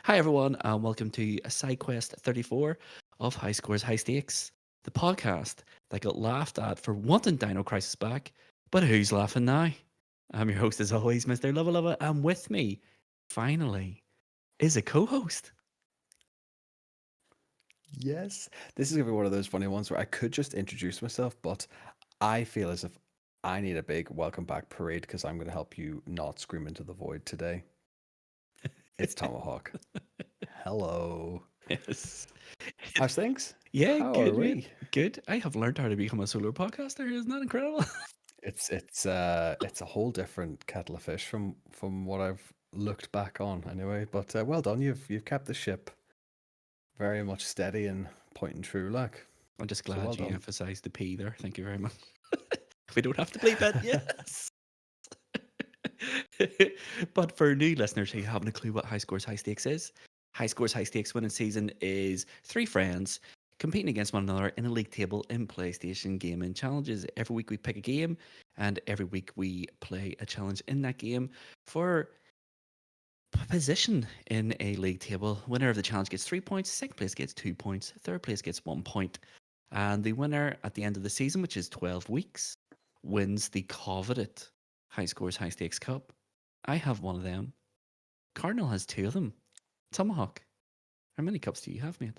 Hi, everyone, and welcome to Side Quest 34 of High Scores, High Stakes, the podcast that got laughed at for wanting Dino Crisis back, but who's laughing now? I'm your host, as always, Mr. Luvva Luvva, and with me, finally, is a co host. Yes, this is gonna be one of those funny ones where I could just introduce myself, but I feel as if I need a big welcome back parade because I'm gonna help you not scream into the void today. It's Tomahawk. Hello. Yes. How's things? Yeah, How are good, mate. we? Good. I have learned how to become a solo podcaster. Isn't that incredible? It's a whole different kettle of fish from what I've looked back on anyway. But well done, you've kept the ship very much steady and pointing true, like. I'm just So well glad you done. emphasized the P there. Thank you very much. We don't have to bleep it. Yes. But for new listeners who haven't a clue what High Scores High Stakes is, High Scores High Stakes winning season is three friends competing against one another in a league table in PlayStation gaming challenges. Every week we pick a game, and every week we play a challenge in that game for position in a league table. Winner of the challenge gets 3 points, second place gets 2 points, third place gets 1 point. And the winner at the end of the season, which is 12 weeks, wins the coveted High Scores High Stakes Cup. I have one of them. Cardinal has two of them. Tomahawk, how many cups do you have, mate?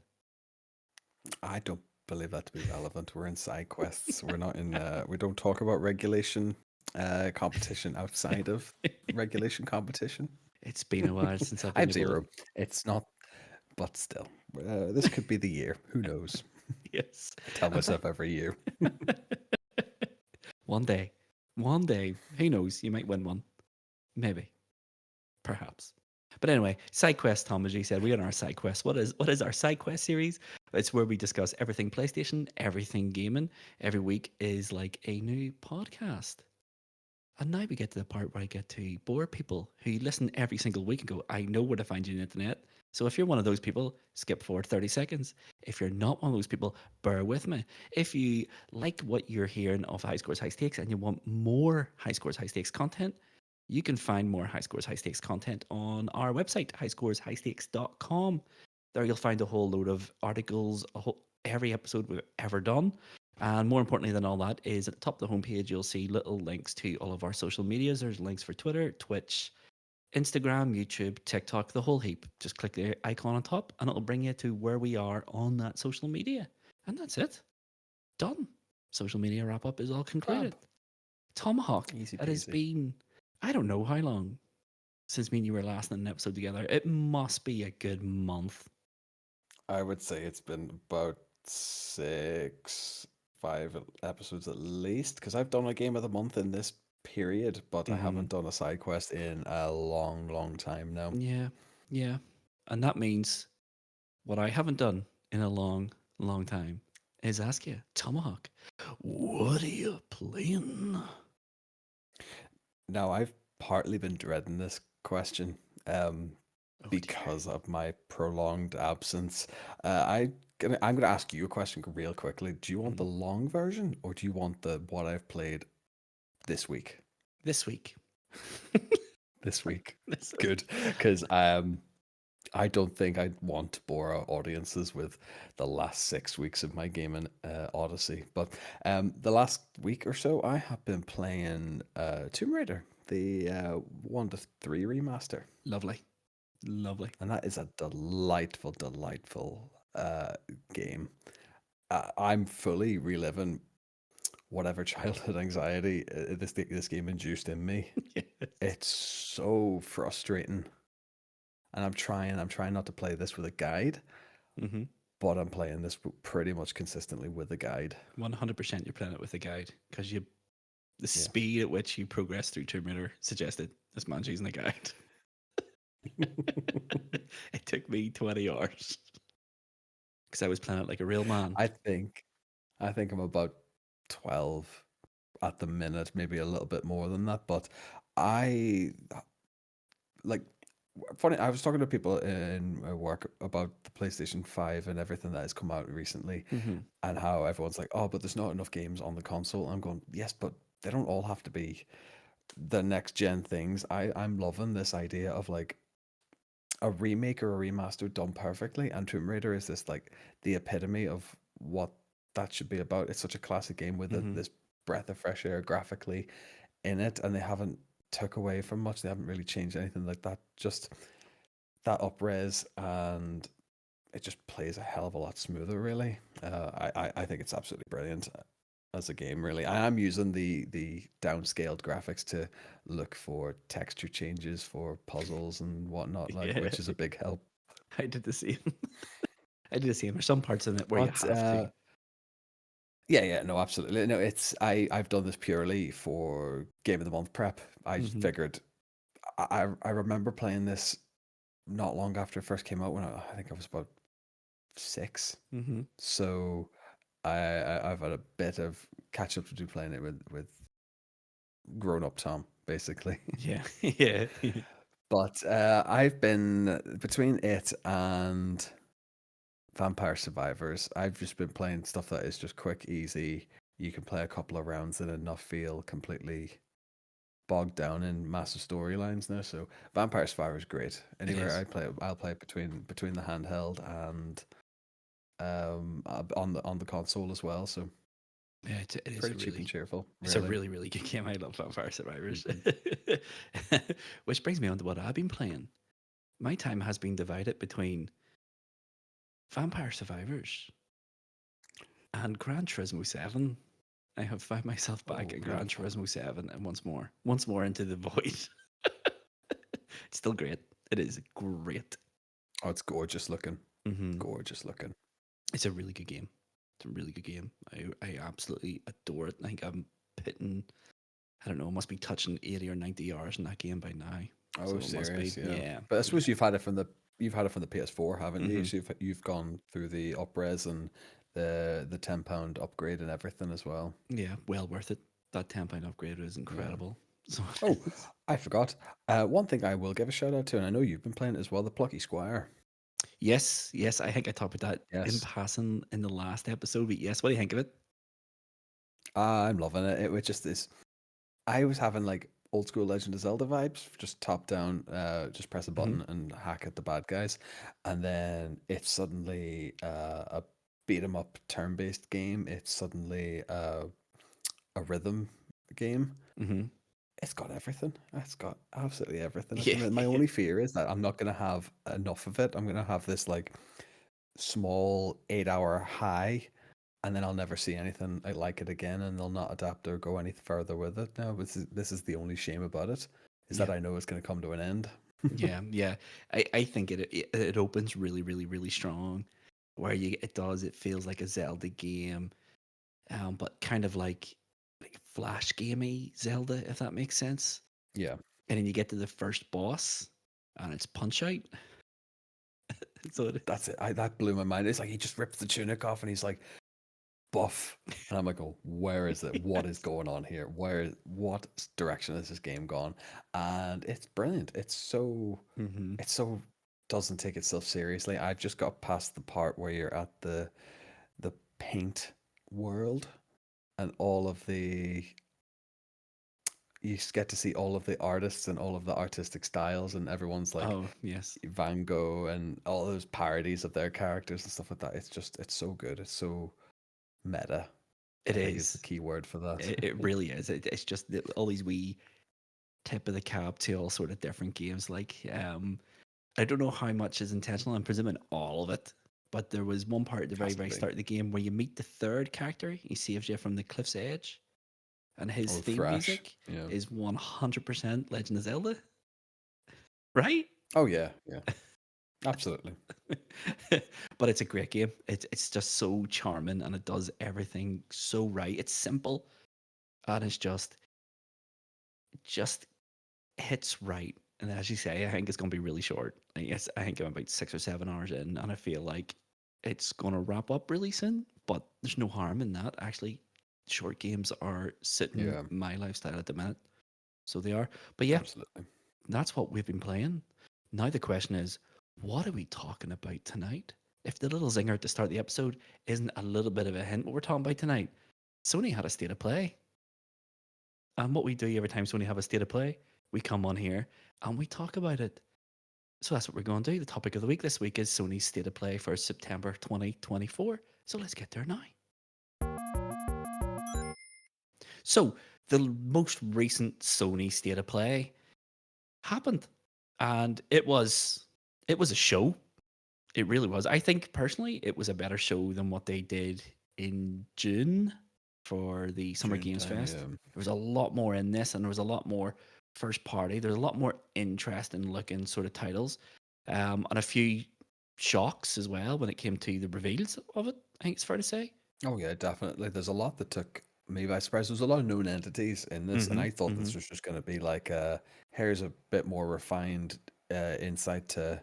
I don't believe that to be relevant. We're in side quests. We're not in. We don't talk about regulation competition outside of regulation competition. It's been a while since I've I been have able to. zero. It's not, but still, this could be the year. Who knows? Yes. I tell In fact, myself every year. one day, one day, who knows? You might win one. Maybe. Perhaps. But anyway, side quest. Tom, as you said, we're on our side quest. What is our side quest series? It's where we discuss everything PlayStation, everything gaming. Every week is like a new podcast. And now we get to the part where I get to bore people who listen every single week and go, I know where to find you on the internet. So if you're one of those people, skip forward 30 seconds. If you're not one of those people, bear with me. If you like what you're hearing of High Scores High Stakes and you want more High Scores High Stakes content, you can find more High Scores High Stakes content on our website, highscoreshighstakes.com. There you'll find a whole load of articles, every episode we've ever done. And more importantly than all that is at the top of the homepage, you'll see little links to all of our social medias. There's links for Twitter, Twitch, Instagram, YouTube, TikTok, the whole heap. Just click the icon on top and it'll bring you to where we are on that social media. And that's it. Done. Social media wrap up is all concluded. Fab. Tomahawk, Easy it has peasy. been, I don't know how long since me and you were last in an episode together. It must be a good month. I would say it's been about five episodes at least, because I've done a game of the month in this period, but I Hmm. haven't done a side quest in a long, long time now. Yeah, yeah. And that means what I haven't done in a long, long time is ask you, Tomahawk, what are you playing? Now, I've partly been dreading this question Oh dear. because of my prolonged absence. I'm gonna ask you a question real quickly. Do you want the Mhm. long version or do you want the what I've played this week? This week. This week, This week. good, because I don't think I'd want to bore our audiences with the last 6 weeks of my gaming odyssey. But the last week or so, I have been playing Tomb Raider, the 1 to 3 remaster, Lovely. Lovely. and that is a delightful, delightful game. I'm fully reliving whatever childhood anxiety this game induced in me. Yes. It's so frustrating, and I'm trying not to play this with a guide, Mm-hmm. but I'm playing this pretty much consistently with a guide. 100% you're playing it with a guide because the Yeah. speed at which you progress through Tomb Raider suggested this man's using a guide. It took me 20 hours because I was playing it like a real man. I think I think I'm about 12 at the minute, maybe a little bit more than that, but I like funny, I was talking to people in my work about the PlayStation 5 and everything that has come out recently Mm-hmm. and how everyone's like, "Oh, but there's not enough games on the console." I'm going, "Yes, but they don't all have to be the next gen things." I'm loving this idea of like a remake or a remaster done perfectly. And Tomb Raider is this like the epitome of what that should be about. It's such a classic game with Hmm. this breath of fresh air graphically in it, and they haven't took away from much. They haven't really changed anything like that. Just that upres, and it just plays a hell of a lot smoother. Really, I think it's absolutely brilliant as a game. Really, I am using the downscaled graphics to look for texture changes for puzzles and whatnot, like Yeah, which is a big help. I did the same. I did the same. There's some parts in it where you But have to. yeah, no, absolutely. No, it's I've done this purely for Game of the Month prep. I just Hmm. figured I remember playing this not long after it first came out when I think I was about 6. Hmm. So I've had a bit of catch up to do playing it with grown up Tom, basically. Yeah, yeah. But I've been between it and Vampire Survivors. I've just been playing stuff that is just quick, easy. You can play a couple of rounds and not feel completely bogged down in massive storylines now. So Vampire Survivor is great. It Anywhere is. I play it, I'll play it between the handheld and on the console as well. So Yeah, it is pretty cheap and cheerful, it's a really. really, really good game. I love Vampire Survivors. Hmm. Which brings me on to what I've been playing. My time has been divided between Vampire Survivors and Gran Turismo 7. I have found myself back Oh, at Gran beautiful. Turismo 7 and once more into the void. It's still great. It is great. Oh, it's gorgeous looking. Hmm. Gorgeous looking. It's a really good game. It's a really good game. I absolutely adore it. I think I'm hitting, I don't know, must be touching 80 or 90 hours in that game by now. Oh, So it must be. serious, yeah. Yeah. But I Yeah. suppose you've had it from the PS4, haven't you? Hmm. So you've gone through the upres and the £10 upgrade and everything as well. Yeah. Well worth it. That £10 upgrade was Yeah. incredible. So Oh, I forgot. One thing I will give a shout out to, and I know you've been playing it as well, the Plucky Squire. yes, yes, I think I talked about that in Yes. passing in the last episode. But yes, what do you think of it? I'm loving it. It was just this. I was having like old school Legend of Zelda vibes, just top down, just press a Hmm. button and hack at the bad guys. And then it's suddenly a beat 'em up turn based game. It's suddenly a rhythm game. Hmm. It's got everything. It's got absolutely everything at the Yeah. minute. My only fear is that I'm not going to have enough of it. I'm going to have this like small 8 hour high, and then I'll never see anything like it again, and they'll not adapt or go any further with it. Now, this is the only shame about it, is that Yeah. I know it's going to come to an end. Yeah. Yeah. I think it opens really, really, really strong. Where it does, it feels like a Zelda game, but kind of like flash gamey Zelda, if that makes sense. Yeah, And then you get to the first boss, and it's Punch Out. So it that's is. it. That blew my mind. It's like he just rips the tunic off, and he's like buff, and I'm like, oh, where is it? What is Yes. going on here? What direction is this game gone? And it's brilliant. Hmm. It so doesn't take itself seriously. I've just got past the part where you're at the paint world, and all of the you just get to see all of the artists and all of the artistic styles, and everyone's like Oh yes, Van Gogh and all those parodies of their characters and stuff like that. It's so good. It's so meta, it I think is the is. key word for that. It really is. It's just all these wee tip of the cap to all sort of different games. Like, I don't know how much is intentional. I'm presuming all of it. But there was one part at the very, Has to very be. start of the game where you meet the third character. He saves you from the cliff's edge, and his Oh, theme Thrash. music Yeah. is 100% Legend of Zelda, right? Oh yeah, yeah. Absolutely. But it's a great game. It's just so charming, and it does everything so right. It's simple, and it's just hits right. And as you say, I think it's going to be really short. I think I'm about 6 or 7 hours in, and I feel like it's going to wrap up really soon. But there's no harm in that. Actually, short games are sitting Yeah, my lifestyle at the minute, so they are. But yeah, absolutely. that's what we've been playing. Now the question is, what are we talking about tonight? If the little zinger at the start of the episode isn't a little bit of a hint what we're talking about tonight, Sony had a state of play. And what we do every time Sony have a state of play, we come on here and we talk about it. So that's what we're going to do. The topic of the week this week is Sony's State of Play for September 2024. So let's get there now. So the most recent Sony State of Play happened, and it was a show. It really was. I think personally, it was a better show than what they did in June for the Summer June Games time, Fest. yeah. There was a lot more in this, and there was a lot more first party. There's a lot more interesting looking sort of titles, and a few shocks as well when it came to the reveals of it. I think it's fair to say. Oh yeah, definitely. There's a lot that took me by surprise. There's a lot of known entities in this, and Mm-hmm. I thought Mm-hmm. this was just going to be like, here's a bit more refined insight to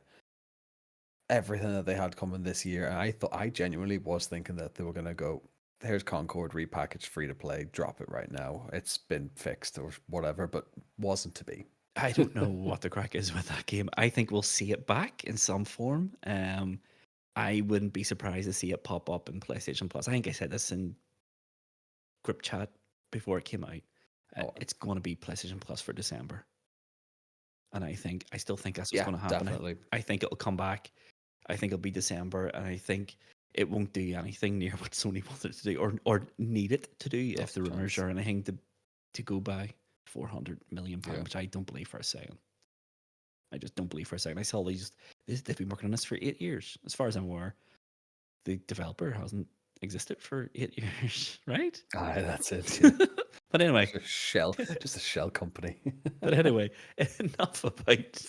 everything that they had coming this year. And I genuinely was thinking that they were going to go, here's Concord repackaged, free to play, drop it right now. It's been fixed or whatever, but wasn't to be. I don't know what the crack is with that game. I think we'll see it back in some form. I wouldn't be surprised to see it pop up in PlayStation Plus. I think I said this in group chat before it came out. Oh, It's going to be PlayStation Plus for December, and I still think that's what's yeah, going to happen. definitely. I think it'll come back. I think it'll be December, and I think it won't do anything near what Sony wanted to do or need it to do if Not the a rumors chance. are anything to go by. £400 million, Yeah. which I don't believe for a second. I just don't believe for a second. I saw they've been working on this for 8 years, as far as I'm aware. The developer hasn't existed for 8 years, right? Aye, that's it. Yeah. But anyway, Just a shell company. but anyway, enough about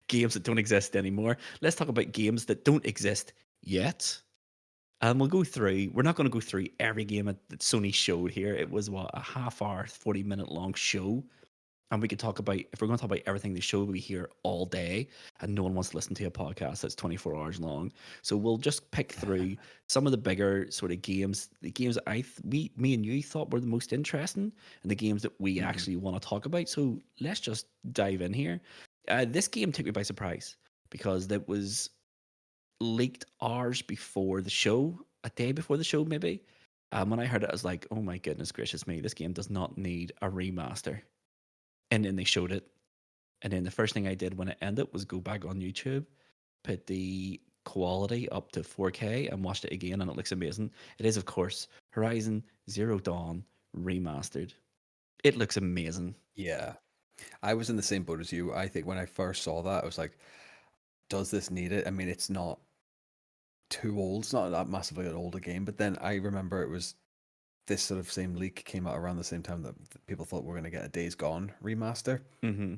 games that don't exist anymore. Let's talk about games that don't exist yet. And we'll go through. We're not going to go through every game that Sony showed here. It was what, a half hour, 40-minute long show. And we could talk about, if we're going to talk about everything they showed, we'll be here all day. And no one wants to listen to a podcast that's 24 hours long. So we'll just pick through some of the bigger sort of games, the games that me and you thought were the most interesting, and the games that we Mhm. actually want to talk about. So let's just dive in here. This game took me by surprise because it was leaked hours before the show, a day before the show, maybe. When I heard it, I was like, oh my goodness gracious me, this game does not need a remaster. And then they showed it. And then the first thing I did when it ended was go back on YouTube, put the quality up to 4K and watched it again, and it looks amazing. It is, of course, Horizon Zero Dawn remastered. It looks amazing. Yeah. I was in the same boat as you. I think when I first saw that, I was like, does this need it? I mean, it's not too old. It's not that massively an older game. But then I remember it was this sort of same leak came out around the same time that people thought we are going to get a Days Gone remaster. Mm-hmm.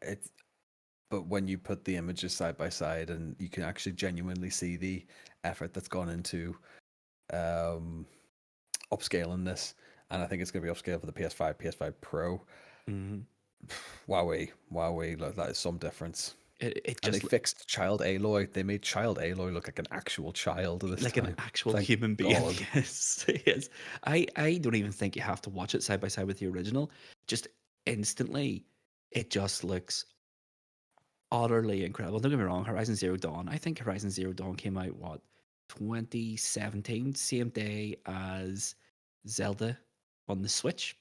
It's but when you put the images side by side and you can actually genuinely see the effort that's gone into um, upscaling this, and I think it's going to be upscaled for the PS5, PS5 Pro. Mm-hmm. Wowee, like that is some difference. It And they just fixed Child Aloy. They made Child Aloy look like an actual child this like an time. actual Thank human being. God. Yes, yes. I don't even think you have to watch it side by side with the original. Just instantly, it just looks utterly incredible. Don't get me wrong, Horizon Zero Dawn. I think Horizon Zero Dawn came out what 2017, same day as Zelda on the Switch.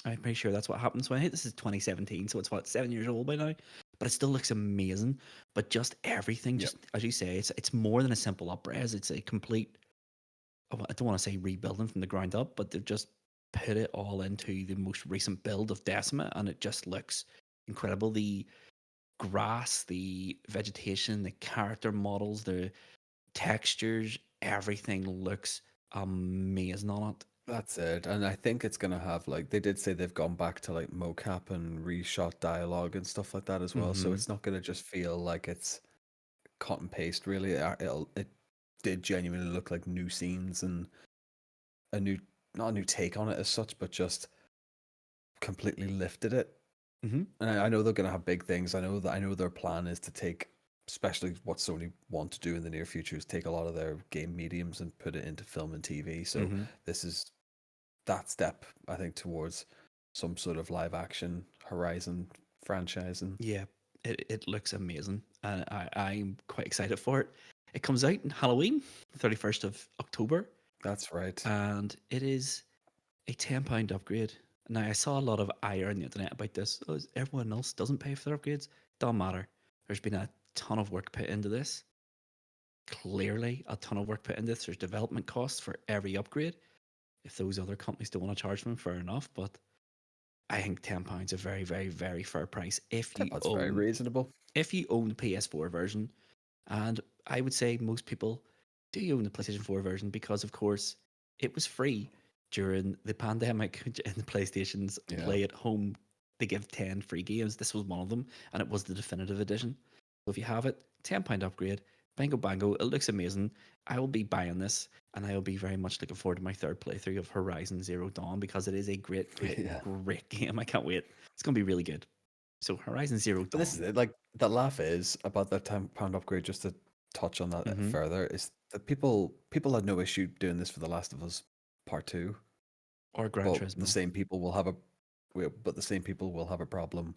I'm pretty sure that's what happened. So I think this is 2017, so it's what 7 years old by now. But it still looks amazing. But just everything, Yep. just as you say, it's more than a simple upres. It's a complete. I don't want to say rebuilding from the ground up, but they've just put it all into the most recent build of Decima, and it just looks incredible. The grass, the vegetation, the character models, the textures, everything looks amazing on it. That's it. And I think it's gonna have like they did say they've gone back to like mocap and reshot dialogue and stuff like that as well. So Mm-hmm. it's not gonna just feel like it's cut and paste really. It did genuinely look like new scenes and a new not a new take on it as such, but just completely lifted it. Mm-hmm. And I know they're gonna have big things. I know their plan is to take, especially what Sony want to do in the near future, is take a lot of their game mediums and put it into film and TV. So Mm-hmm. this is that step, I think, towards some sort of live action Horizon franchise. And Yeah, it looks amazing, and I'm quite excited for it. It comes out in Halloween, 31st of October, that's right. and it is a £10 upgrade. Now, I saw a lot of ire on the internet about this. Oh, everyone else doesn't pay for their upgrades. Don't matter. There's been a ton of work put into this. Clearly, a ton of work put into this. There's development costs for every upgrade. If those other companies don't want to charge them, fair enough. But I think £10 a very, very, very fair price That's very reasonable. if you own the PS4 version. And I would say most people do own the PlayStation 4 version because, of course, it was free during the pandemic in the PlayStation's Yeah. Play at Home. They give 10 free games. This was one of them, and it was the definitive edition. So if you have it, £10 upgrade, bango bango, it looks amazing. I will be buying this, and I will be very much looking forward to my third playthrough of Horizon Zero Dawn because it is a great, great, Yeah. great game. I can't wait. It's going to be really good. So Horizon Zero But this is Dawn. it. Like the laugh is about that £10 upgrade. Just to touch on that Hmm. further, is that people had no issue doing this for The Last of Us Part Two, Or Gran but the Turismo. same people will have a but the same people will have a problem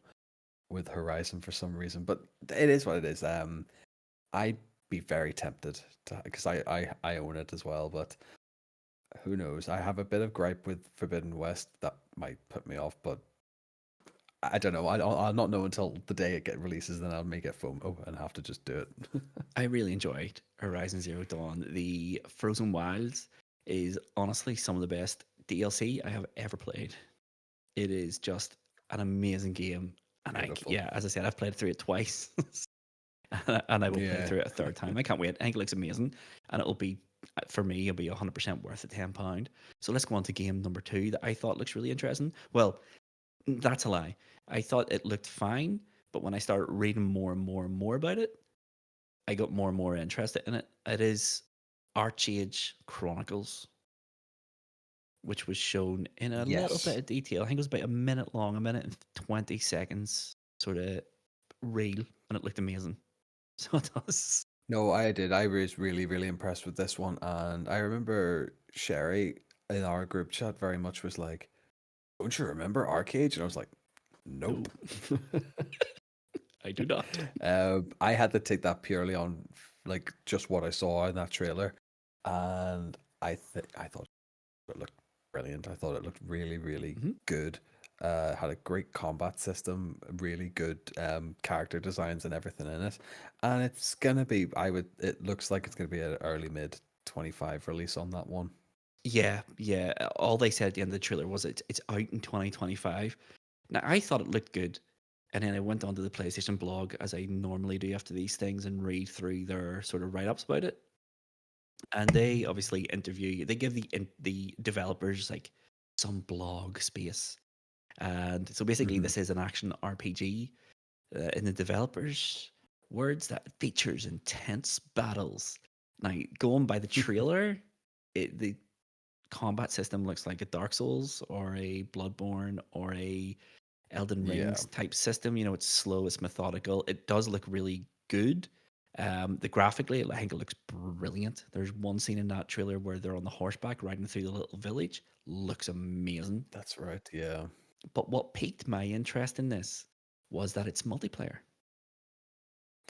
with Horizon for some reason. But it is what it is. I'd be very tempted to, because I own it as well, but who knows? I have a bit of gripe with Forbidden West that might put me off, but I don't know. I'll not know until the day it releases, then I'll make it FOMO and have to just do it. I really enjoyed Horizon Zero Dawn. The Frozen Wilds is honestly some of the best DLC I have ever played. It is just an amazing game. And Beautiful. yeah, as I said, I've played through it twice, and I will play Yeah. through it a third time. I can't wait. I think it looks amazing, and it'll be for me. It'll be 100% worth the £10. So let's go on to game number two that I thought looks really interesting. Well, that's a lie. I thought it looked fine, but when I started reading more and more and more about it, I got more and more interested in it. It is Archage Chronicles, which was shown in a little bit Yes. of detail. I think it was about a minute long, a minute and 20 seconds sort of reel, and it looked amazing. So it does. No, I did. I was really, really impressed with this one. And I remember Sherry in our group chat very much was like, "Don't you remember Arcade?" And I was like, No, "Nope." I do not. I had to take that purely on like just what I saw in that trailer, and I thought it looked brilliant. I thought it looked really, really Mhm. good. Had a great combat system, really good character designs and everything in it. And it's gonna be, it looks like it's gonna be an early mid 25 release on that one. Yeah, yeah. All they said at the end of the trailer was it's out in 2025. Now I thought it looked good, and then I went onto the PlayStation blog as I normally do after these things and read through their sort of write ups about it. And they obviously interview. They give the developers like some blog space, and so basically Hmm. this is an action RPG in the developers' words that features intense battles. Now, going by the trailer, the combat system looks like a Dark Souls or a Bloodborne or a Elden Yeah, Rings type system. You know, it's slow, it's methodical. It does look really good. The graphically, I think it looks brilliant. There's one scene in that trailer where they're on the horseback riding through the little village. Looks amazing. that's right. Yeah, But what piqued my interest in this was that it's multiplayer.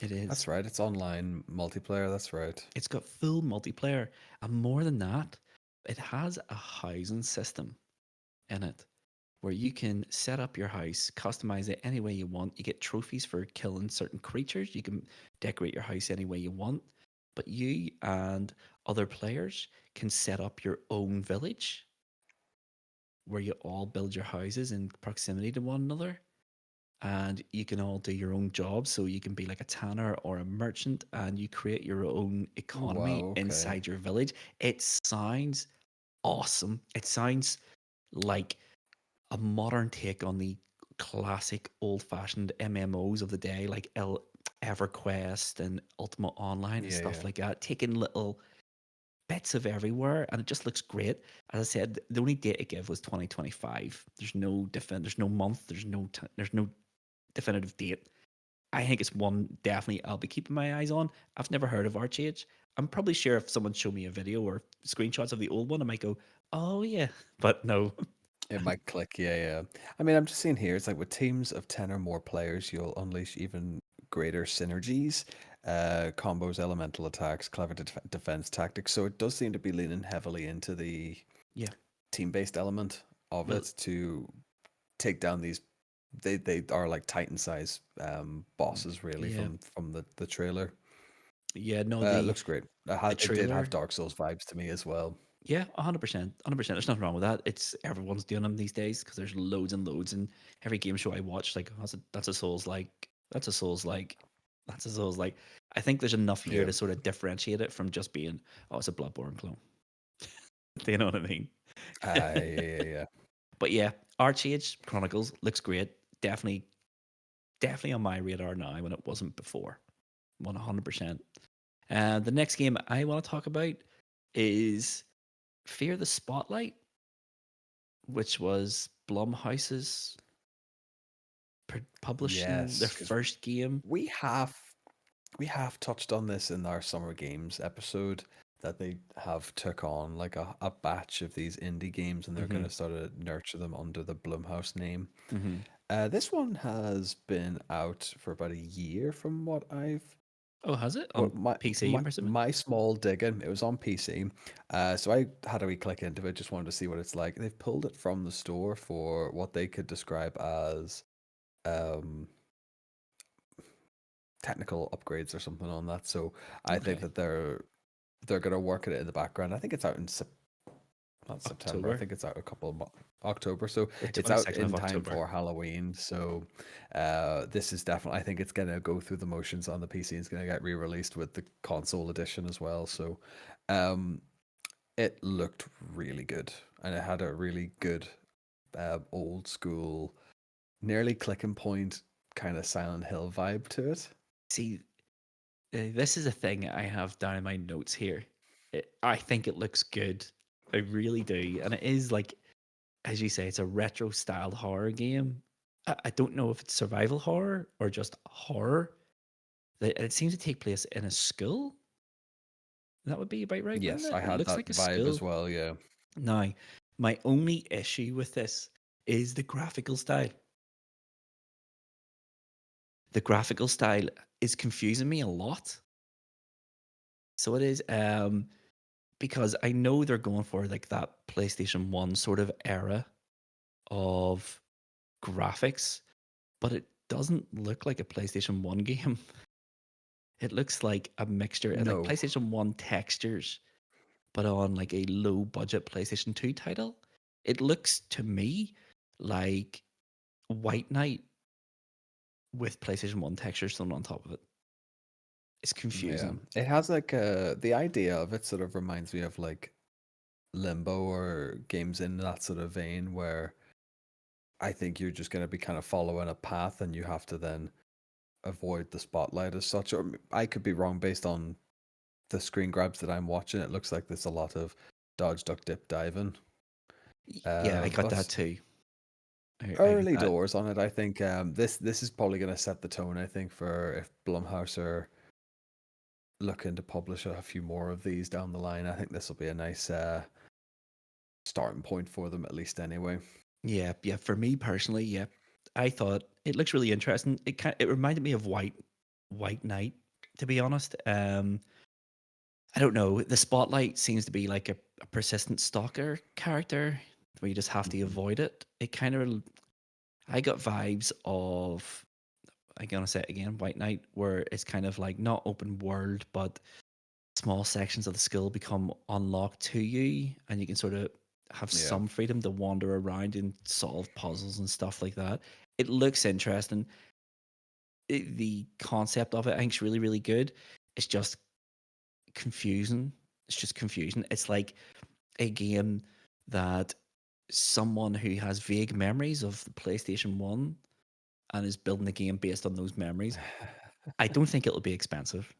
It that's is. right. It's online multiplayer. That's right. It's got full multiplayer. And more than that, it has a housing system in it where you can set up your house, customize it any way you want. You get trophies for killing certain creatures. You can decorate your house any way you want. But you and other players can set up your own village where you all build your houses in proximity to one another. And you can all do your own jobs. So you can be like a tanner or a merchant and you create your own Oh economy wow. Okay. inside your village. It sounds awesome. It sounds like a modern take on the classic old-fashioned MMOs of the day, like EverQuest and Ultimate Online and Yeah, stuff yeah. like that, taking little bits of everywhere, and it just looks great. As I said, the only date it gave was 2025. There's no month, there's no definitive date. I think it's one definitely I'll be keeping my eyes on. I've never heard of Archage. I'm probably sure if someone showed me a video or screenshots of the old one, I might go, "Oh yeah," but no. It might click, yeah, yeah. I mean, I'm just seeing here, it's like with teams of 10 or more players, you'll unleash even greater synergies, combos, elemental attacks, clever defense tactics. So it does seem to be leaning heavily into the Yeah. team-based element of Well, it to take down these they are like Titan size bosses really Yeah, from the trailer. yeah. No, It looks great. the It did have trailer. Dark Souls vibes to me as well. Yeah, 100%, 100%. There's nothing wrong with that. It's everyone's doing them these days because there's loads and loads, and every game show I watch, like, that's a Souls like, that's a Souls like, that's a Souls like. I think there's enough here Yeah. to sort of differentiate it from just being, oh, it's a Bloodborne clone. Do you know what I mean? Yeah. But yeah, Archage Chronicles looks great. Definitely, definitely on my radar now when it wasn't before. 100%. The next game I want to talk about is Fear the Spotlight, which was Blumhouse's publishing their Yes, because first game. we have we have touched on this in our Summer Games episode that they have took on like a batch of these indie games and they're going Hmm. to sort of nurture them under the Blumhouse name. Hmm. This one has been out for about a year from Oh, has it what on PC? I'm presuming. my small digging. It was on PC, so I had a wee click into it. Just wanted to see what it's like. They've pulled it from the store for what they could describe as um technical upgrades or something on that. So I think Okay, that they're gonna work at it in the background. I think it's out in not September. I October, think it's out a couple of October. So the it's out 22nd in of time October. for Halloween. So this is definitely. I think it's gonna go through the motions on the PC. It's gonna get re-released with the console edition as well. So um, it looked really good, and it had a really good old school, nearly click and point kind of Silent Hill vibe to it. See, this is a thing I have down in my notes here. I think it looks good. I really do, and it is like, as you say, it's a retro styled horror game. I don't know if it's survival horror or just horror. It seems to take place in a school. That would be about right, wouldn't Yes, it? I It had looks that like a vibe as school. well. Yeah. Now, my only issue with this is the graphical style. The graphical style is confusing me a lot. So it is, because I know they're going for like that PlayStation 1 sort of era of graphics, but it doesn't look like a PlayStation 1 game. It looks like a mixture and like No. PlayStation 1 textures, but on like a low budget PlayStation 2 title. It looks to me like White Knight with PlayStation 1 textures thrown on top of it. It's Yeah. confusing. It has like the idea of it sort of reminds me of like Limbo or games in that sort of vein where I think you're just going to be kind of following a path and you have to then avoid the spotlight as such. Or I could be wrong based on the screen grabs that I'm watching. It looks like there's a lot of dodge, duck, dip, diving. Yeah, I got that But too. I got early that. doors on it. I think this is probably going to set the tone. I think for if Blumhouse are looking to publish a few more of these down the line, I think this will be a nice starting point for them at least. Anyway, Yeah, yeah. For me personally, yeah, I thought it looks really interesting. It reminded me of White Knight, to be honest. I don't know. The spotlight seems to be like a persistent stalker character where you just have to Mhm. avoid it. It kind of, I got vibes of, I'm gonna say it again, White Knight, where it's kind of like not open world, but small sections of the skill become unlocked to you, and you can sort of have Yeah, some freedom to wander around and solve puzzles and stuff like that. It looks interesting. The concept of it, I think, is really, really good. It's just confusing. It's just confusion. It's like a game that someone who has vague memories of the PlayStation 1 and is building a game based on those memories. I don't think it'll be expensive.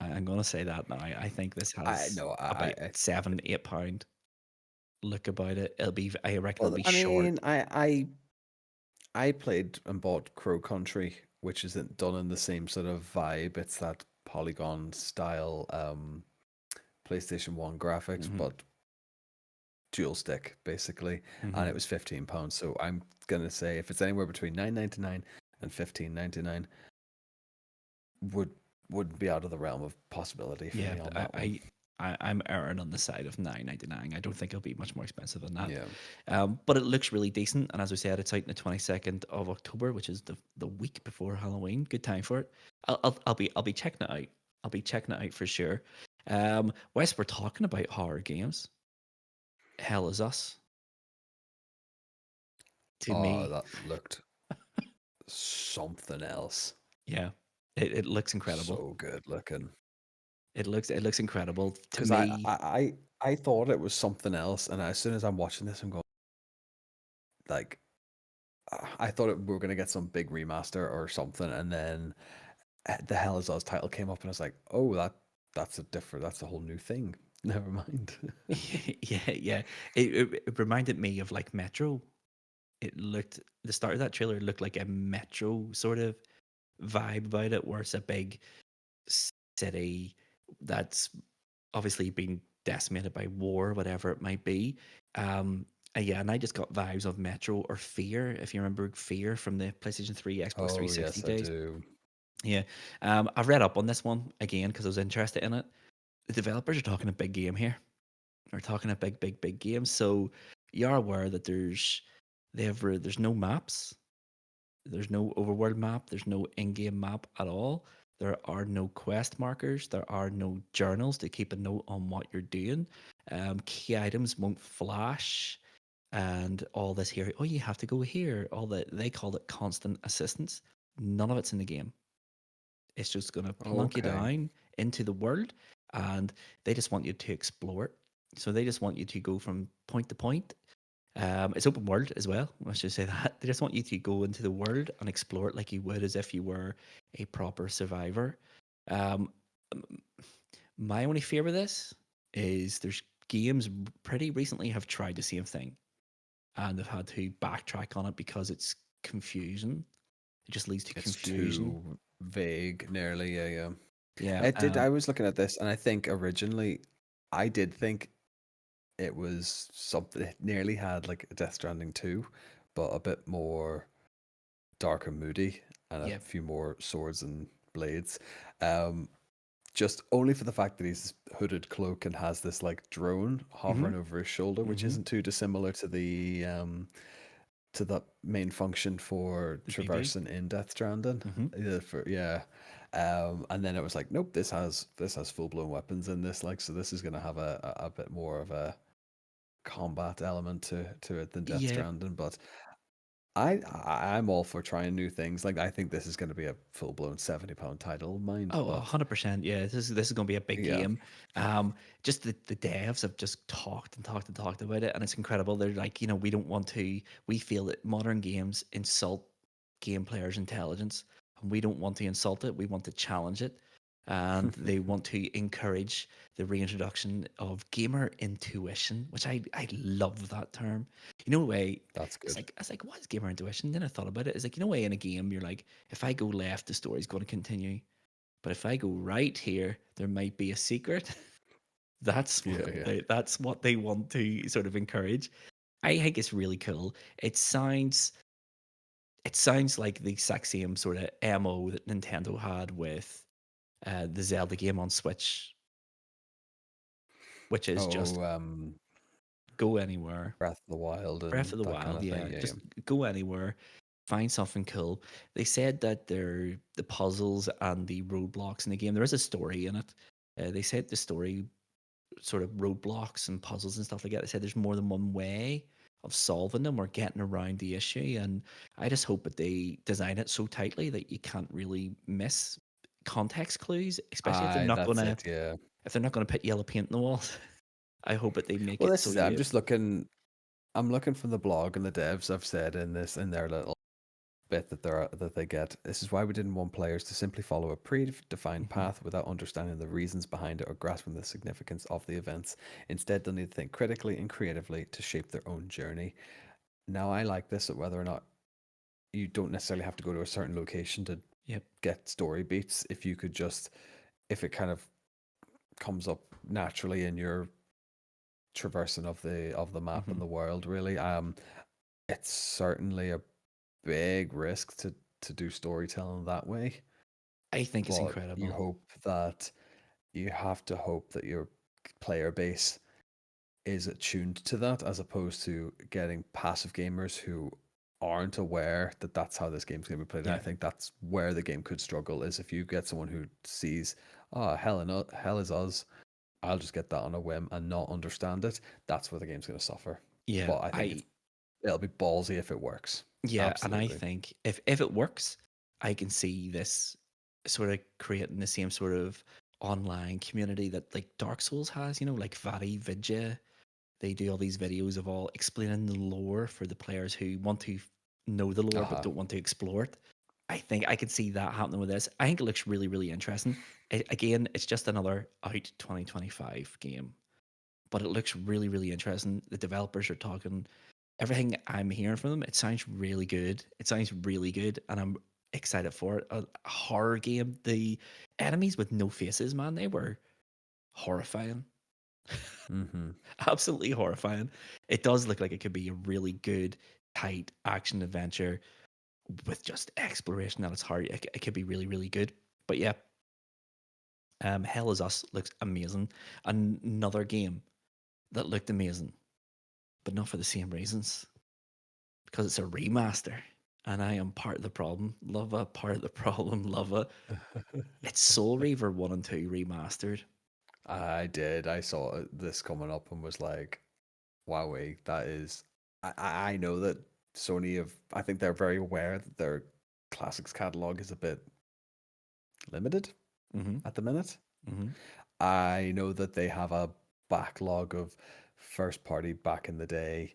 I'm going to say that now. I think this I has know. about £7, £8 look about it. It'll be, I reckon it'll Well, be I short. mean, I played and bought Crow Country, which isn't done in the same sort of vibe. It's that polygon style PlayStation 1 graphics, Hmm. but dual stick basically, and Hmm. it was £15. So I'm gonna say if it's anywhere between 9.99 and 15.99, would wouldn't be out of the realm of possibility for Yeah, me on that one. I'm erring on the side of 9.99. I don't think it'll be much more expensive than that. Yeah. But it looks really decent, and as we said, it's out on the 22nd of October, which is the week before Halloween. Good time for it. I'll be checking it out. I'll be checking it out for sure. Whilst we're talking about horror games, Hell is Us to Oh, me, that looked something else. yeah, it looks incredible. So good looking. It looks incredible to Because I, me. I, I, I thought it was something else, and as soon as I'm watching this, I'm going like, I thought we were gonna get some big remaster or something, and then the Hell Is Us title came up, and I was like, oh, that's a whole new thing. Never mind. Yeah, yeah. It reminded me of like Metro. The start of that trailer looked like a Metro sort of vibe about it, where it's a big city that's obviously been decimated by war, whatever it might be. Um, yeah, and I just got vibes of Metro or Fear, if you remember Fear from the PlayStation 3, Xbox Oh 360 yes, I days. do. Yeah, I've read up on this one again because I was interested in it. The developers are talking a big game here. They're talking a big, big, big game. So you are aware that there's no maps. There's no overworld map. There's no in-game map at all. There are no quest markers. There are no journals to keep a note on what you're doing. Key items won't flash, and all this here. Oh, you have to go here. All that they call it constant assistance. None of it's in the game. It's just going to plunk you Okay. down into the world, and they just want you to explore it. So they just want you to go from point to point. It's open world as well. Let's just say that they just want you to go into the world and explore it like you would as if you were a proper survivor. Um, my only fear with this is there's games pretty recently have tried the same thing and they've had to backtrack on it because it's confusion. It just leads to It's confusion. too vague, nearly. Yeah, yeah. Yeah. It did. I was looking at this, and I think originally, I did think it was something. It nearly had like a Death Stranding 2, but a bit more dark and moody, and a Yep. few more swords and blades. Um, just only for the fact that he's hooded cloak and has this like drone Mm-hmm. hovering over his shoulder, which Mm-hmm. isn't too dissimilar to the main function for The preview. traversing in Death Stranding. Mm-hmm. Yeah. And then it was like, nope, this has full blown weapons in this, like, so this is gonna have a bit more of a combat element to it than Death Yeah. Stranding. But I'm all for trying new things. Like, I think this is gonna be a full blown £70 title, mind. Oh, But 100%. Yeah, this is going to be a big yeah, game. Just the devs have just talked and talked and talked about it, and it's incredible. They're like, we don't want to. We feel that modern games insult game players' intelligence, and we don't want to insult it. We want to challenge it, and they want to encourage the reintroduction of gamer intuition, which I love that term. Way that's it's good. like I was like, what is gamer intuition? Then I thought about it. It's like way in a game, you're like, if I go left, the story's going to continue. But if I go right here, there might be a secret. That's what Yeah, yeah. they want to sort of encourage. I think it's really cool. It sounds like the exact same sort of MO that Nintendo had with the Zelda game on Switch, which is just Oh, go anywhere. Breath of the Wild Breath and of the that kind Wild, of thing. yeah, Yeah, yeah. just go anywhere, find something cool. They said that the puzzles and the roadblocks in the game. There is a story in it. They said the story sort of roadblocks and puzzles and stuff like that. They said there's more than one way of solving them or getting around the issue. And I just hope that they design it so tightly that you can't really miss context clues, especially if they're Aye, not that's gonna it. Yeah. put yellow paint in the walls. I hope that they make Well, it this so is it. you I'm looking from the blog, and the devs have said in their little bit that they get. This is why we didn't want players to simply follow a predefined Mhm. path without understanding the reasons behind it or grasping the significance of the events. Instead, they'll need to think critically and creatively to shape their own journey. Now, I like this, that whether or not you don't necessarily have to go to a certain location to Yep. get story beats. If you could just, if it kind of comes up naturally in your traversing of the map Mhm. and the world, really, it's certainly a big risk to do storytelling that way. I think it's But incredible. you have to hope that you're player base is attuned to that, as opposed to getting passive gamers who aren't aware that that's how this game's going to be played. And I Yeah. think that's where the game could struggle, is if you get someone who sees, oh, hell is us, I'll just get that on a whim and not understand it. That's where the game's going to suffer. Yeah. But I think it'll be ballsy if it works. Yeah, and I Absolutely. think if it works, I can see this sort of creating the same sort of online community that like Dark Souls has, like Vadi Vidya. They do all these videos of all explaining the lore for the players who want to know the lore but Uh-huh. don't want to explore it. I think I could see that happening with this. I think it looks really, really interesting. Again, it's just another out 2025 game, but it looks really, really interesting. The developers are talking, everything I'm hearing from them, it sounds really good. It sounds really good, and I'm excited for it. A horror game. The enemies with no faces, man, they were horrifying. Mm-hmm. Absolutely horrifying. It does look like it could be a really good, tight action adventure with just exploration at its heart. It could be really, really good. But yeah, Hell is Us looks amazing. Another game that looked amazing, but not for the same reasons. Because it's a remaster. And I am part of the problem. Luvva, part of the problem, Luvva. It's Soul Reaver 1 and 2 remastered. I did. I saw this coming up and was like, wowee, that is. I know that Sony have. I think they're very aware that their classics catalog is a bit limited Mm-hmm. at the minute. Mm-hmm. I know that they have a backlog of first party back in the day